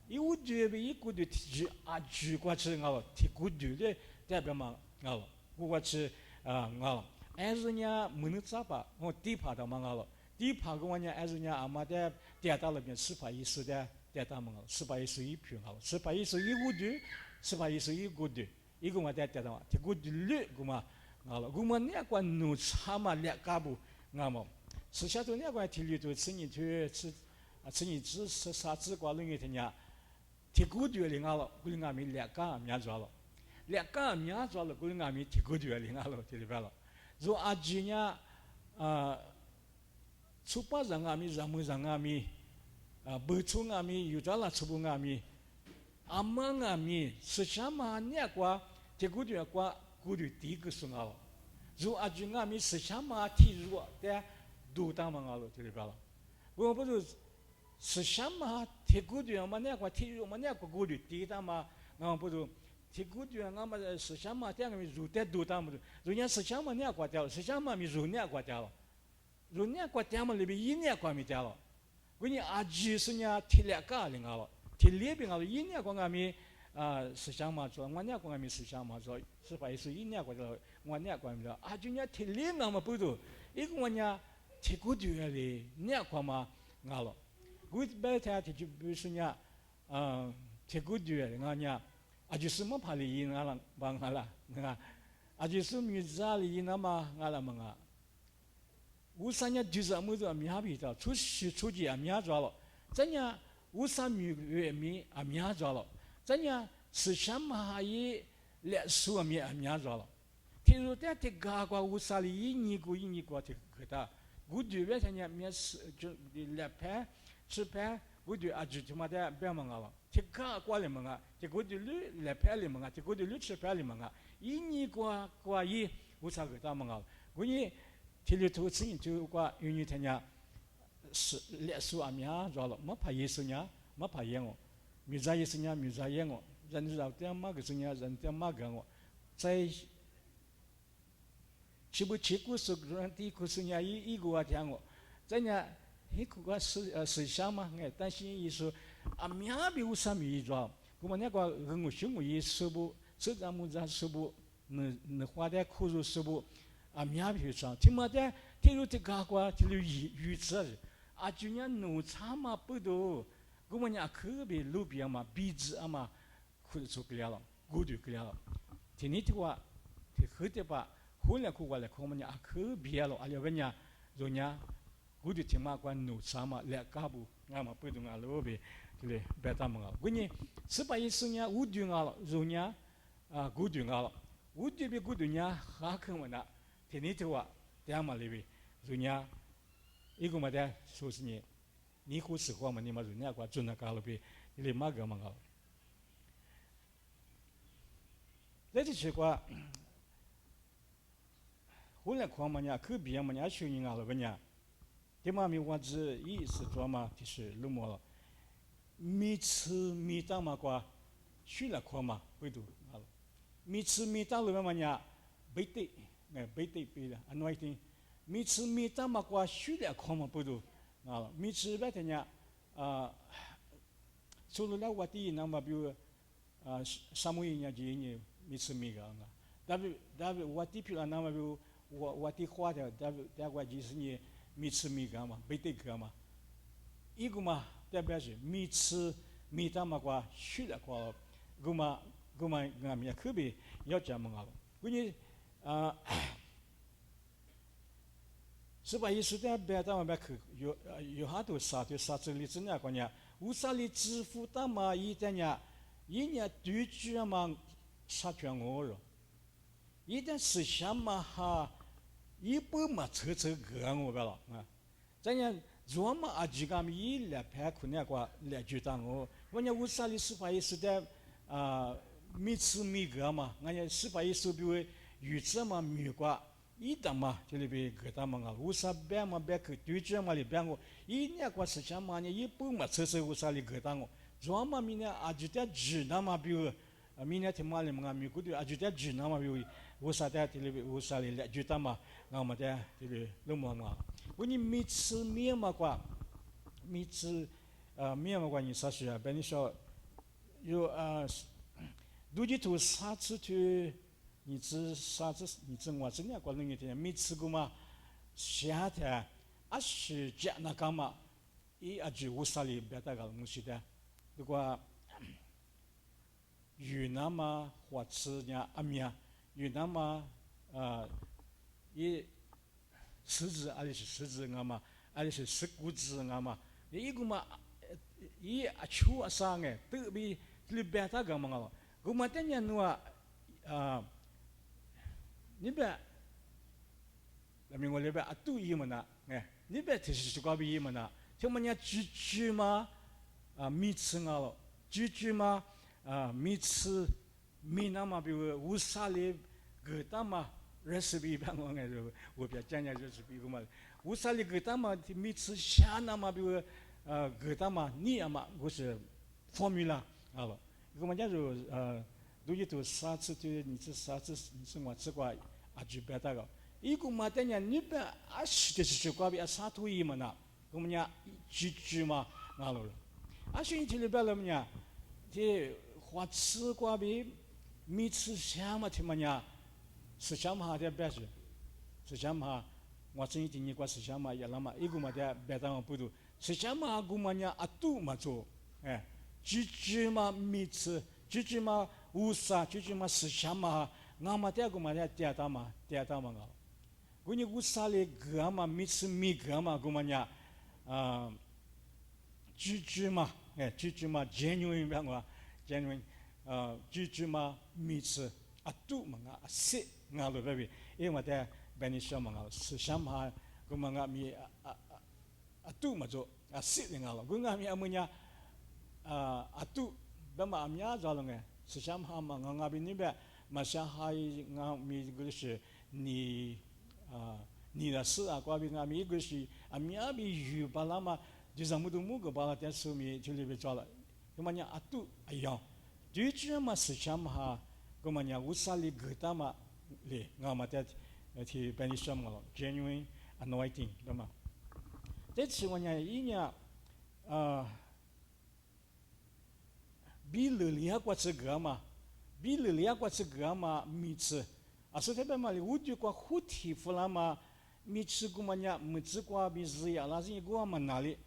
一五的呗，一股的吃啊，吃瓜吃我了，提股的的代表嘛我了，我吃我了，还是呢，没能咋吧，我地怕他嘛我了。 第爬个玩意还是伢阿妈的跌到了边1814的跌到么个1811票好1811五的1811五的一个嘛跌到这个的绿个嘛好了我们那个农场嘛两个不那么是下头那个体力都吃你去吃吃你吃啥子瓜弄一天伢这个的领好了我领俺们两个面抓了两个面抓了我领俺们这个的领好了这里边了如阿吉伢Supa zangami zamu zangami, becu ngami yudala subu ngami, ama ngami sesama ni akwa tegudu akwa kudu tiga sungalo. Zu aju ngami sesama tiru te du tamangalo teribala. Gua betul sesama tegudu mana akwa tiru mana akwa kudu tiga ma ngam betul tegudu ngam sesama te ngami zu te du tamalu. Zunya sesama ni akwa te sesama mi zu ni akwa te Runia kwa tiama lebih ini aku kami tialo. Guni aji sunya tidak kali ngalo. Tidak ngalo ini aku kami sesama so. Ngani aku kami sesama so. Supaya itu ini aku tialo. Ngani aku kami tialo. Ajunya tidak ngama putu. Iku nganya tiku juga le. Ni aku kama ngalo. Guni betul tiku sunya tiku juga nganya. Aju semua pali ini ngalang bangala. Aju semua mizali ini nama ngalang manga. 乌三年就是么子米哈皮的，出去米哈抓了，这样乌三米米哈抓了，这样是什么也两数米哈抓了。听说在这个瓜乌三里一年过这个的，我就为啥呢？米是就两盘吃盘，我就就他妈的别忙了，这个瓜里忙啊，这个就两盘里忙啊，这个就吃盘里忙啊，一年瓜一乌三个大忙啊，我呢。 Tili tu sini tu kwa unit tanya lesu amia jalo ma pa yesunya ma pa yengo miza yesunya miza yengo zan zau te ma gesunya zan te ma gango sai chibu chiku su granti kusunya i gua tiango zanya hiku gua su shama nge但是yesu amia bi usami jalo kuma ne kwa ngu shungu yesu bu su zamu za su bu ne hwa de kuzu su bu 啊，苗皮上，听嘛的，听说这个瓜，听说鱼子，啊，就伢农场嘛不多，我们伢特别路边嘛，鼻子啊嘛，可以做不了了，过就不了了。听你的话，听后头吧，后来过来，我们伢特别了，啊，要不伢，人家，过就听嘛，关农场嘛，两家不，俺嘛不懂啊，路边，对，别他们啊，过年1814年5月啊了，人家啊5月啊了，5月比5月伢还可么呢？ Tini tuwa tiama lebi dunia iku mada susni ni ku sikwa mani ma dunia kwa juna kalobi ili maga mangal. Leti chikwa hulan kwa manya ke biya manya shuni ngalo banya. Tima mi wazi yi si drama tishi lumo lo. Mi ci mi tama kwa shula kwa ma widu ngalo. Mi ci mi talu manya bete 北对北的，安外听，每次每当嘛过学了看嘛不多，啊，每次白天呀，除了我第一那么比如沙漠人家这一年每次每个啊，但是我第一批那么比如我的话的，但我就是你米吃米干嘛，没得干嘛，一个嘛代表是米吃米他妈瓜学了瓜，个嘛俺们也可别要这么个，关键啊。是吧？意思在别他们别去有好多啥子例子呢？个呢，无啥哩支付他嘛一点呢，一年对住嘛啥全我了，一旦思想嘛哈，一般嘛车个我个了啊，咱呀做嘛啊几个米来拍可能个来就当我呢无啥哩是吧？意思在啊米吃米个嘛，俺呀是吧？意思比如鱼子嘛米个。一旦嘛，就里边给他们啊，无啥别嘛别去对着嘛里边我，一年过时间嘛呢，一般嘛车无啥里给他我，做嘛明年啊就在住那嘛比如，明年天嘛里嘛咪古对啊就在住那嘛比如，无啥在这里边无啥里来住他嘛，我们在这里那么啊，我你每次面嘛quoi，每次面嘛quoi你啥事啊？别你说有都去图啥子去？你吃啥子？你吃我吃呢？过那一天没吃过嘛？夏天啊是这那干嘛？一啊就无啥哩别的个东西的，如果云南嘛或吃呢阿面，云南嘛一柿子啊是柿子啊嘛，啊是石果子啊嘛，一个嘛一啊秋啊啥个，特别特别的个嘛个，我们等下侬你别，那么我那边啊都一么呢，哎，你别提起搞比一么呢，就么人家居嘛米吃啊了，居嘛米吃米那么比如乌沙里个大嘛，recipe 一般我爱就我别讲讲 recipe 个嘛，乌沙里个大嘛米吃虾那么比如个大嘛你啊嘛我是 formula 啊了，我们家就都一头啥子就你吃啥子你是我吃过啊就别的个，一个嘛等下你别啊是的是过比啊啥都一嘛呐，我们家居嘛啊了，啊所以这里边了么呀，这花吃过比米吃香嘛听嘛呀，是香嘛的别是，是香嘛，我真一你过是香嘛也那么一个嘛的别的嘛不多，是香嘛我们家啊都嘛做，哎，居嘛米吃。居嘛乌沙，居嘛是香嘛，俺们这个嘛的点到嘛个，我你乌沙里个嘛米吃米个嘛，我们呀居嘛，哎居嘛genuine 边个 genuine 居嘛米吃啊都嘛啊是俺都这边，因为在本地小嘛个是香嘛，我们啊米都嘛做啊是的俺了，我俺米阿么呀都。bama amya zalunge sisham hama nganga bi nibe masha hai nga mi gulishi ni la su a kwa bi nga mi gulishi amya bi yu balama dizamudu mugo bala ta su mi chuli bi zala kumanya atu ayang ju ma sisham ha kumanya usali gutama le nga ma ta ti benisham ngalo genuine anointing bama tetsi wanya inya比勒里亚过吃个嘛，比勒里亚过吃个嘛，米吃，啊，所以这边嘛，我就过虎皮肤了嘛，米吃过嘛呀，米吃过米日呀，那是一个嘛哪里，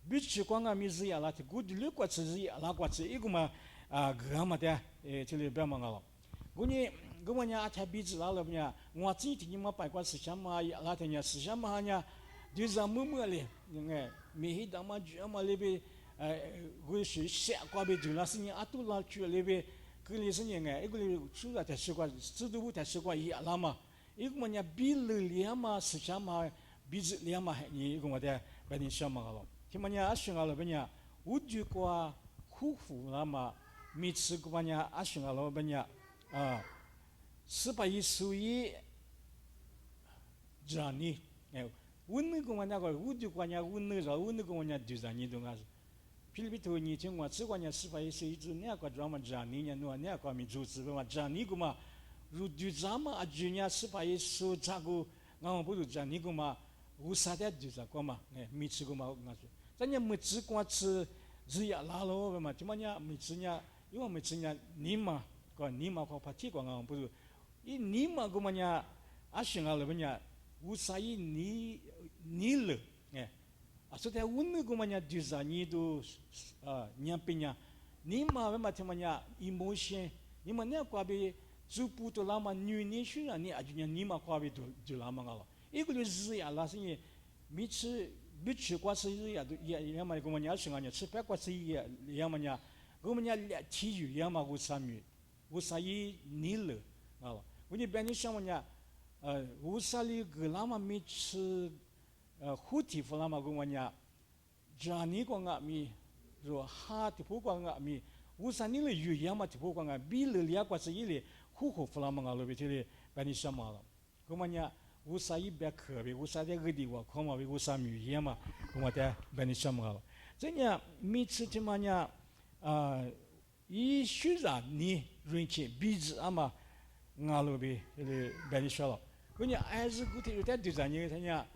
米吃过啊米日呀，那我就六过吃日呀，那过吃一个嘛个嘛的，这里边嘛个了，我们呀才比子那了呀，我自己听嘛白过思想嘛呀，那天呀思想嘛呀，就是么嘞，哎，米黑大嘛猪嘛那边。我是下过边就那是你阿都拉去那边，个里是你哎，一个里出来才习惯，知道不才习惯一样了嘛。一个么呢，比了两嘛，思想嘛，比这两嘛，你一个么的，把你想嘛个了。他们呢，阿想了边呢，我就过苦苦了嘛，每次个边呢，阿想了边呢，18岁这你，哎，我那个么那个，我就过呢，我那个么呢，就是你懂啊。菲律宾头你听我只管呢18岁一直那个 drama 讲你呢那个民族资本嘛讲你个嘛，如就咱们啊就呢18岁这个我们不是讲你个嘛，无啥的就这个嘛，哎，没吃过嘛我说，咱呢没吃过吃日呀拉了嘛，怎么呢没吃呢？因为没吃呢你嘛，个你嘛个怕提过我们不是，一你嘛个嘛呢？阿了么usai ni le asute unu gumanya dizani do nyampenya ni ma matemanya emotion ni ma ne kwa be zupu to lama ni shu ni ajunya ni ma kwa be do lama ngalo igulu zi ya la sin mi chi bi chi kwa si ya ma gumanya shinganya chi pa kwa si ya manya gumanya ti yu ya ma usami usai ni le ngalo uni bani shamanya usali gelama mi chi huti fulama gumanya jani ko nga mi ro ha ti pu ko nga mi usani le yu yama ti pu ko nga bi le ya kwa si le hu fulama nga lo bi ti le bani shama la gumanya usai be ke be usai ge di wa ko ma be usami yama gumata bani shama la zenya mi chi ti manya yi shu za ni rin chi bi zi ama nga lo bi le bani shama 그냥 아주 그때 요때 디자인이 그냥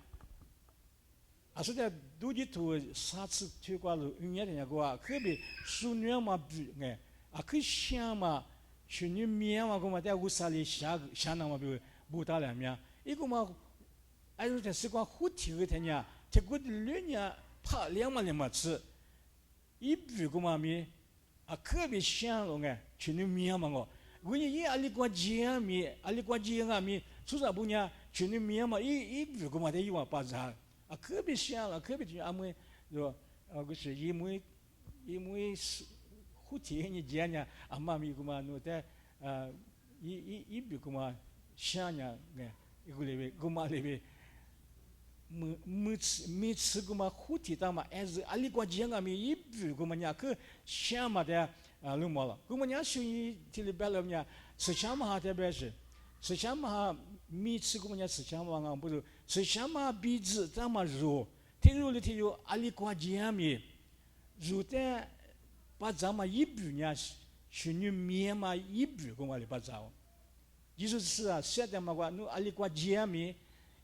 아서다 두지투 사츠 최과로 응야냐고 그비 수녀마 비네 아그 샤마 슈니미야마 고마다 우살이 샤나마 비 부다라면 이거 막 아주 됐을까 후티가 되냐 제고들려냐 파 량만량마츠 이 비고마미 아 그비 샤롱에 슈니미야마고 그냥 이 알리과지야미 수사 분야 주님 미야마 이 그거마다 이와 빠자 아 그비 시야 그비 아무 저 그시 이무이 후티니 지야냐 아마미 그만 노데 이 비고마 시야냐 네 이거레베 고마레베 미츠 그마 후티다마 에즈 알리과지야미 이 비고마냐 그 시야마다 루모라 그만야 수이 tilibelnya sechama hatebese sechama mi tsugumanya sechama wanga budu sechama bizi tama ro tiru le tiru alikwa jiami jute pazama yibunya shunyu miema yibu kumali pazao Jesus sa sedama kwa nu alikwa jiami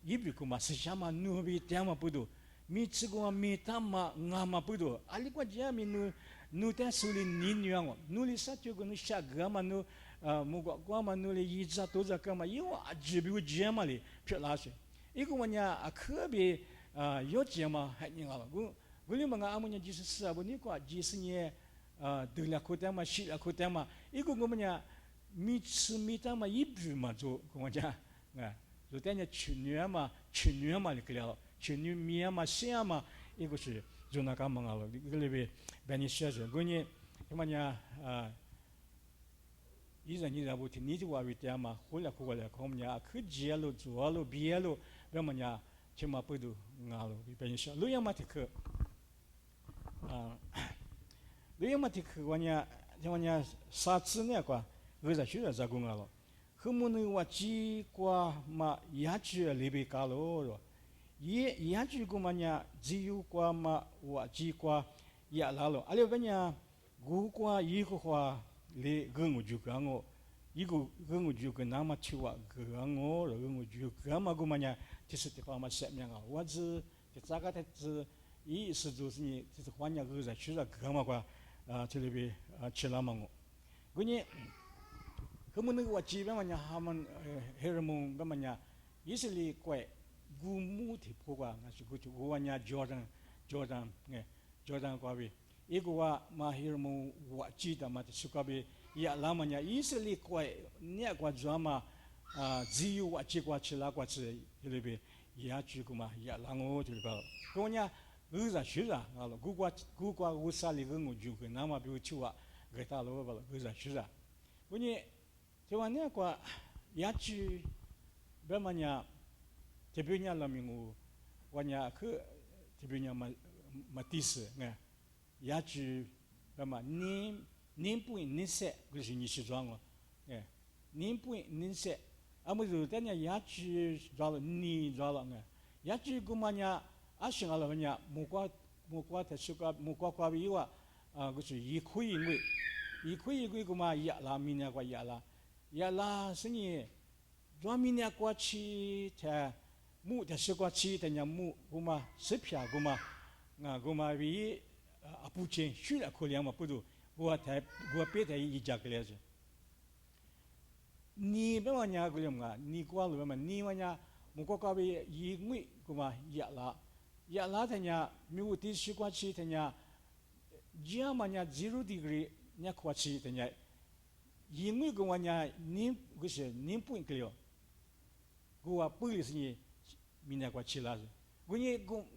yibu kuma sechama nu bi tama budu mi tsuguma mi tama ngama budu alikwa jiami nu ta suli ni nyang nu li sa tu nu sha gama nu mu gwa ma nu li yi za to za kama yo ajibu jema li phla se iku manya akhabe yo jema ha ni ngala gu li ma nga amunya Jesus sa bu ni kwa Jesus ni de la kota ma shi la kota ma iku ngomanya mi mi ta ma yibu ma zo ko manya nga zo ta nya chunyu ma li kla chunyu mi ma sia ma iku shi zonaka mangalo gilebe benishaje goni imanya 이전이 라부티 니지와 위때마 홀라 고갈라 komnya 그지엘로 주알로 비엘로 그러면야 제마부도 nga로 베니샤 루야마티크 루야마티크 원야 저냐 사츠네과 의자 쉬자 자궁alo 흐무는 와지과 마 야주 리비칼로 이 야주고만야 지유과 마 와지과 야라로 알려베냐 구과 이고과 리 긍우주강오 이고 긍우주가 나마치와 그강오 긍우주가마고마냐 티스티파마 셈냥아 와즈 자가테즈 이 스조스니 티스 환야 그자 추자 그가마과 텔레비 칠라망오 그니 그문은 와 집에만냐 하면 헤르몽 가마냐 이슬리 꽤 구무티 포가 가지고 고와냐 조던 네 조던 과비 이거와 마히르모 와치다 마트 수카비 야 라마냐 이슬리 꽤 냐과 드라마 지유 와치과 칠라과치 이르비 야주구마 야 랑오 들바 그거냐 의자 쉬자 알로 구과 우살리 긍우 주고 나마 비우치와 게탈로 바 의자 쉬자 그니 저와냐과 야치 베마냐 대변냐 라밍우 와냐 그 대변냐 마티스 네 야치 베마 님뿌이 니세 그것이 니시状어 예 님뿌이 니세 아무도 때냐 야치 잘라 니 잘라 네 야치 구마냐 아싱알라냐 무과 대수가 무과과비와 그것이 이쿠이 구마 야라미냐과 야라 스니 조미냐 과치 자 무 대수과치 되냐 무 구마 스피아 구마 구마비 아부체 슈라 콜리아마 뿌두 구아 페데 이자클레즈 你别话伢个了嘛，你过了嘛，你话伢木过高比一月个嘛热拉他伢没有地区关系他伢，只要嘛伢 zero degree 伢关系他伢，一月个话伢你个是你不个了，个话不是你明年关系啦，个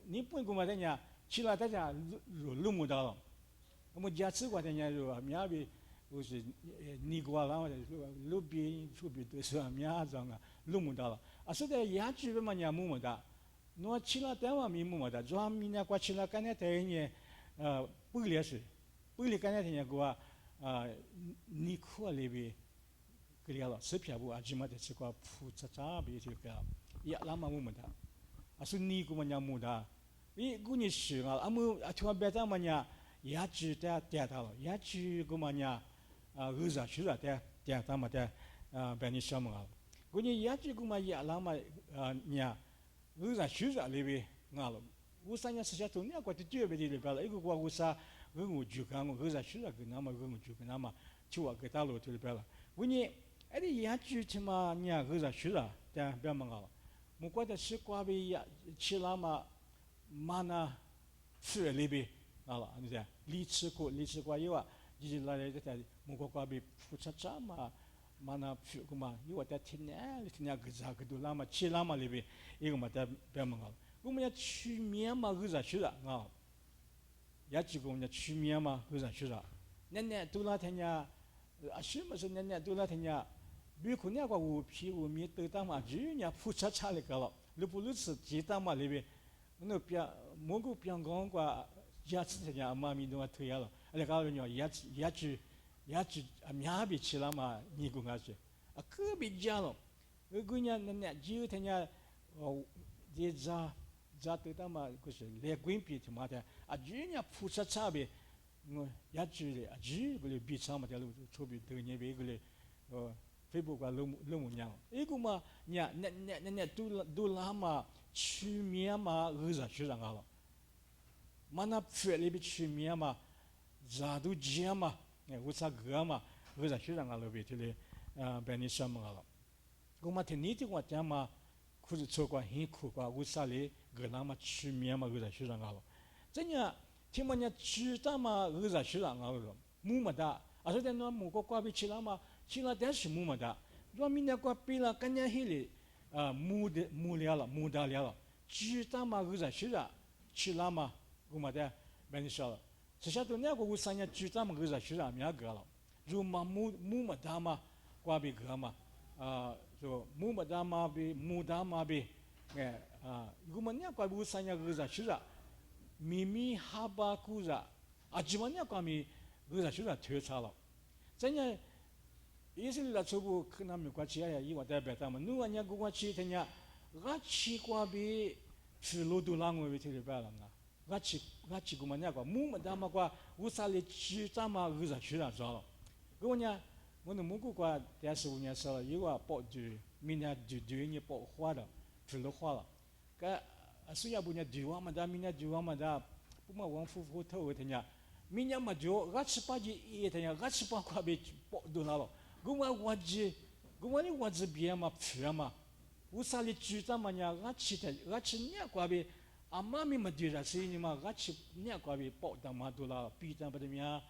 你不个嘛他伢，起来他伢路木到了，我们家吃过他伢就苗比。我是你过了，我路边出边都是苗子啊，路木到了。啊，所以伢子嘛伢木木的，那起来电话咪木木的，主要咪伢过起来干那台呢，不离是，不离干那台呢个你可里边，个了，视频不啊，只嘛的是个铺杂杂边就个，伢拉嘛木木的，啊，所以你个嘛伢木的，你个你是啊，啊木啊，突然别的嘛伢，伢子的跌到了，伢子个嘛伢。日子去了的，他们的别你什么啊？我你伢子个嘛伢拉嘛伢日子去了里边啊了，我三年时间中伢过的绝别的里边了，一个我啥我就讲我日子去了，跟那么我就跟那么去我给大陆里边了。我你哎的伢子他妈伢日子去了，的别么啊了，我觉得是瓜比伢去了嘛，嘛那去里边啊了，你讲离吃过以外。就是来来在木瓜瓜比付出啥嘛，mana phu kuma iwa ta tinnya gza gdu lama chi lama libi iga ma ta bemangal kuma ya chumia ma gza shira nga ya chi kuma ya chumia ma gza shira nenne tula tanya ashima so nenne tula tanya bi kunya kwa u pi u mi te ta ma ji nya phu cha cha le kala lu pu lu si ji ta ma libi no pia mogu piang gong kwa ya chi tanya ma mi no tu ya lo ale ka lo nyo ya chi amya bi chi la ma ni gu nga chi a ke bi ja lo gu nya ne ji te nya de za te ta ma ku shi le gwin pi ti ma ta a ji nya pu cha cha bi ngo ya chi le a ji gu le bi cha ma ta lu chu bi de nye bi gu le Facebook 啊，老娘，一个嘛，伢都拉嘛，去面嘛，二十去人了，嘛那fet里边去面嘛，咋都接嘛，我啥个嘛，二十去人了别这里，别你什么了，我嘛听你的话讲嘛，可是错过很苦过，我啥哩个人嘛去面嘛，二十去人了，这样听嘛伢去他嘛，二十去人了，木么的，而且那木个瓜比去了嘛。其他但是木么的，若明年过比了，干年黑里木了了，木大了了，其他嘛个在是啊，去了嘛，我么的，别你说了，这下头那个我三年其他嘛个在是啊，没个了，如嘛木么大嘛，瓜比个嘛，就木么大嘛比木大嘛比，我们那个我三年个在是啊，咪哈巴古在，只嘛那个咪个在是啊，推差了，真样。Isil chobu kena mi kwa chia ya iwa ta beta ma nu anya gu kwa chi tenya ga chi kwa bi chilo du lang we ti le ba la nga ga chi gu ma nya kwa mu ma da ma kwa usa le chi ta ma gu za chi la za lo gu nya mo nu mu gu kwa ya su nya sa la iwa po ju mi nya ju ni po hua da chilo hua la ka su ya bu nya ju wa ma da mi nya ju wa ma da bu ma wang fu fu to we tenya mi nya ma jo ga chi pa ji e tenya ga chi pa kwa bi po du la lo guma ni waji biya ma pya ma usali chuta ma nya gachi nya kwa bi amma mi ma dira si ni ma gachi nya kwa bi po da ma dola pi ta ba de mya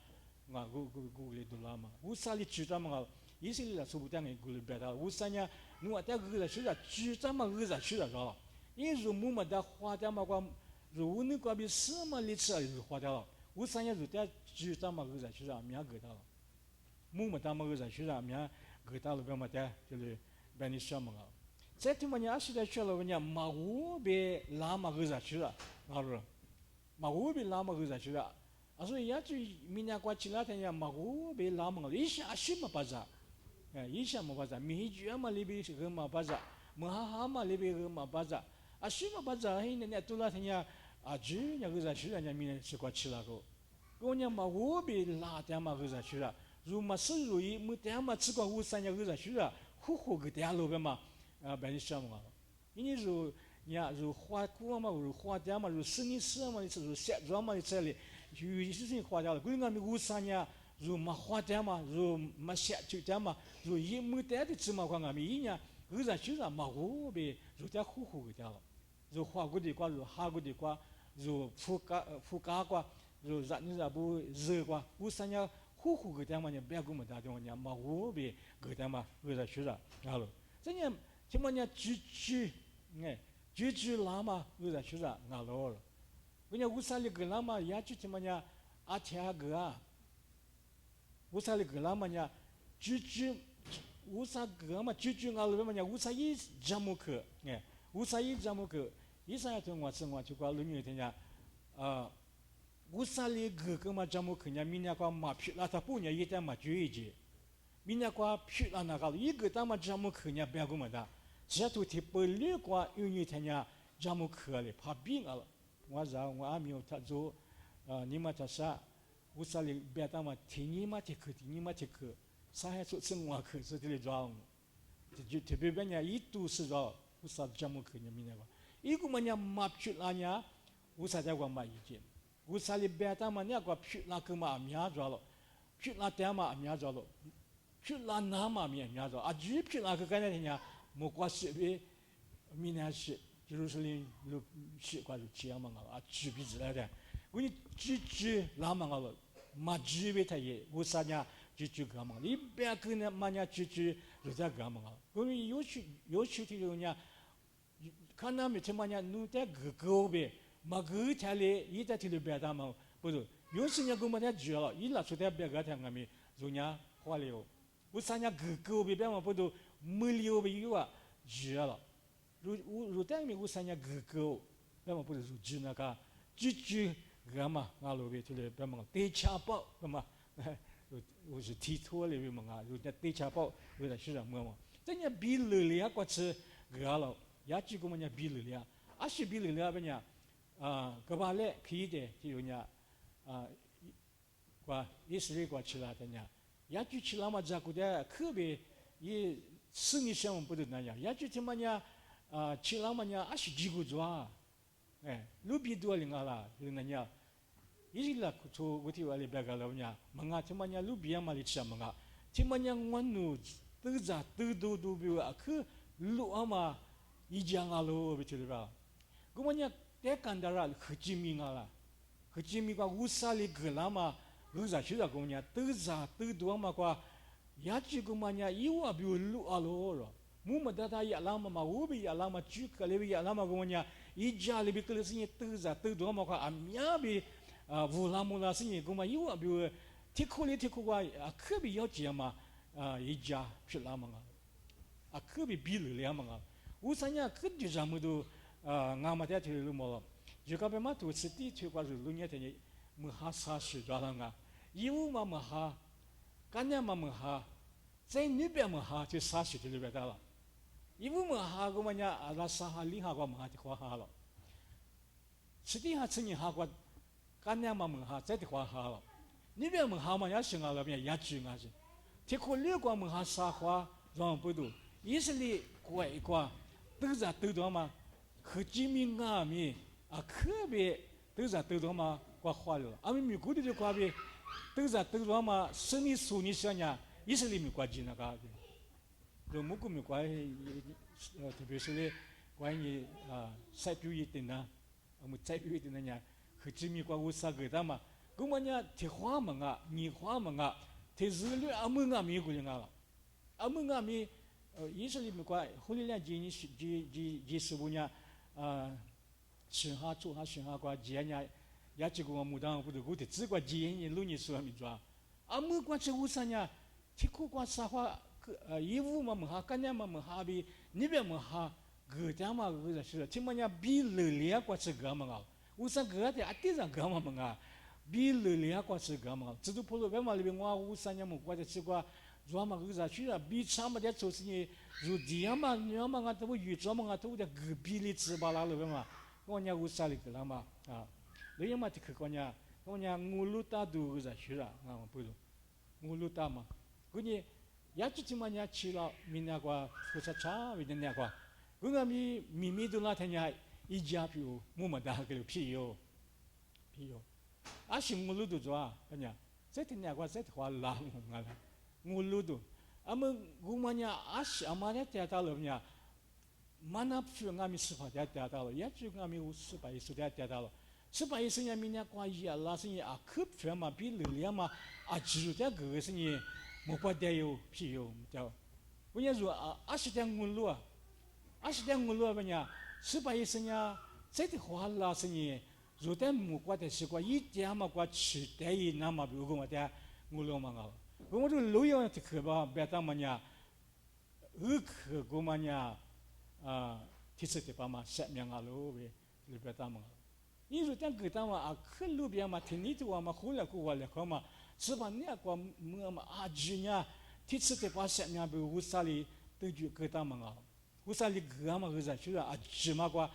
nga gu le dola ma usali chuta ma isi la su bu ngi gu le ba da usanya nu ata gu la shi da chuta ma gu za shi da ga yin ru mu ma da hua da ma kwa ru ni kwa bi si ma li chi ru hua da usanya ru da chuta ma gu za shi da mya ga da木么大么个在学上面，给大陆边么的，就是把你什么个。这他妈伢现在学了个伢马乌别拉嘛个在学了，好了，马乌别拉嘛个在学了，所以伢就明年过去那天伢马乌别拉嘛个，一下什么巴扎，一下么巴扎，米酒嘛里边是个么巴扎，么哈嘛里边个么巴扎，什么巴扎，嘿，那多那天伢就伢个在学了，伢明年是过去那个，我伢马乌别拉点嘛个在学了。如嘛是如意，没得嘛吃过午餐呀，个啥去啊？呼个点路边嘛，把你什么？因为如花锅嘛，如花点嘛，如生意嘛，你是如卸妆嘛，你这里有些事情花掉了。过年咪午餐呀，如马花点嘛，如马下就点嘛，如一没点的芝麻瓜俺们一年，偶然就是马虎呗，如点糊糊个点了，如花果的瓜，如哈果的瓜，如富嘎瓜，如你不热瓜，乌三年糊糊个点嘛，你别个么大的嘛，马虎呗，个点嘛，偶然就是啊了，这年什么呢？居，哎，居拉嘛，偶然就是啊了。Punya usali gelama ya cu cumanya atia gea. Usali gelamanya cucu usa gama cucu ngalu manya usai jamuke. Ya, usai jamuke. Isa tu ngwa cu lu ni tanya usali gema jamuke nya minya kwa ma phila ta punya yita ma juiji. Minya kwa phila na galu yi geta ma jamuke nya bia guma da. Sia tu ti pelu kwa yuni tanya jamuke le pa bi ngala. 我阿没有他做你嘛他啥，我啥里别他嘛听你嘛听课，听你嘛听课，啥还做生活课是这里装，就特别别人一读是说，我啥节目课你明白吧？一个嘛人嘛去那呢，我啥在讲嘛意见，我啥里别他嘛人个去那个嘛面着了，去那点嘛面着了，去那哪嘛面着，啊，就去那个干啥呢？没关系呗，明年是。 Jerusalem lu shi kwa lu chia mangala a chi bi zila da guni chi la mangala ma ji be ta ye wo sa nya chi ga mangala i be ka na ma nya chi ru za ga mangala guni yo chi ti yo nya kana me te ma nya nu te go be ma gu ta le i ta ti lu be da ma bu du yo shi nya go ma da ji la i la su te be ga ta nga mi zo nya hwa le yo wo sa nya go be be ma bu du mu li yo be yo a ji la 如代面我三年狗，那么不是如鸡那个鸡个嘛，俺老辈就是别么对家宝个嘛，我是剃头的别么啊，如那对家宝为了是什么嘛？这人比勒里啊，过去个了，也几个么人比勒里啊，啊是比勒里啊，别人个把来可以的，就有人过以色列过去了的人，也就去了嘛，这个的特别也生意上不得那样，也就他妈呢。 chilamanya ashi jigu jwa lubi dua lingala nanya izila kutu guti wali bagalawnya manga timanya lubi amali cha manga timanya ngwanu tuza tudu dubi ak lu ama ijangalo bitilba gumanya tekandara khjimi ngala khjimi ga usali glama luza shida gumanya tuza tudu ama kwa yachi gumanya iwa bi lu aloro 木么的他也那么嘛，我比也那么举个例比也那么个么样，一家里边个是你都在都多么快啊，面比乌拉木拉是你个嘛，有啊比如提苦里提苦个啊，可比要接嘛一家是那么个啊，可比比了两么个，我三年可就这么多俺们在这里么了，就个别嘛都是地区个是路年的么哈啥事抓了个，有嘛么哈，干年嘛么哈，在那边么哈就啥事就里边的了。 ibu mah aku banyak rasa hali aku mah di kuah halo. Sedih hati aku kan yang mah jadi kuah halo. Ni biar mah mah ya singa lah biar ya cunga je. Tiada lihat kuah mah sah kuah orang bodoh. Isli kuah terza terdoa mah kecimi ngami akhirnya terza terdoa mah kuah halo. Ami mikul di kuah be terza terdoa mah seni suni saja isli mikul jina kah. 就木工没关系，特别是嘞，关于晒表一点呐，我们晒表一点那样，和居民关我啥个的嘛，我们呢提花门啊，泥花门啊，提日绿阿门啊，没过来了，阿门啊没，意思里没关，后来呢，几十五年生下做下生下过几年，也这个我们当不得过的，只管几年路你说没抓，阿门关这五三年，提苦关啥话？ ibu mah kannya mah habi ni be mah gerja mah gerja sih cimanya bil lelia kuat segama usah gerja ati segama mah bil lelia kuat segama itu perlu be mah lebih ngah usahnya mah kuat segama jual mah gerja sih bil sama dia terus ni dia mah nggak tahu jual mah nggak tahu dia bil itu bala lebih mah konya usah lagi lama lebih mah tik konya nguluta du gerja sih lah perlu nguluta mah konya 야치지만야 치라 미나과 후사차 위드냐과 그가미 미미둘라테냐 이자피오 무마다 그래 피요 아시 물루도 좋아 그냥 这天呀，我这话拉我了，我路都，我们呀，阿妈家到了呀。mana phu ngami sipa dia dia dalo ya chu ngami sipa isu dia dia dalo sipa isu nya minya kwa ya la sin a kup phu ma bi lu ya ma a jiru dia ge sin mo pa dia yo pi yo jao punya zu a shi dia ngulu a shi dia ngulu ba nya sipa isu nya zai de hua la sin ru dia mo kwa de shi kwa yi dia ma kwa chi dia yi na ma bi go ma dia ngulu ma ga我这路要的可吧，别当么呀，可过么呀。ที่สุดที่ป้ามาเสพยังไงลูกหรือเปล่ามั้งนี่รู้จักกี่ตามาขึ้นรูปยังมาที่นี่ตัวมาคู่ละคู่วันละเขามาสบันเนี่ยกว่าเมื่อมาจีเนี่ยที่สุดที่ป้าเสพยังไปอุตส่าห์ตื่นอยู่กี่ตามั้งอุตส่าห์เกี่ยมาอุตส่าห์ชื่อจีมากกว่า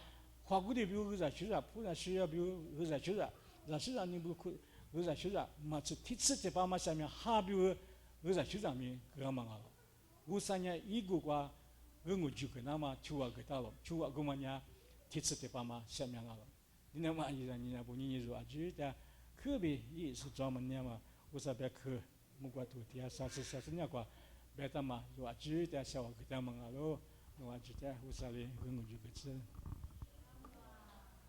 ความกูได้บิวอุตส่าห์ชื่อผู้นั้นชื่อบิวอุตส่าห์ชื่อเราชื่อนี่บิวอุตส่าห์ชื่อมาที่สุดที่ป้ามาเสพยังหาบิวอุตส่าห์ชื่อมีกี่มั้งอุตส่าห์เนี่ยอีกูกว่า我就跟他们去个到了，去个我们家提次的爸妈下面了，你那嘛依然你那不你说啊，就在可别也是专门的嘛，我说别去，木瓜土地啊，啥子那个，别他嘛说啊，就在小个他们啊喽，我就在我说的我就个吃。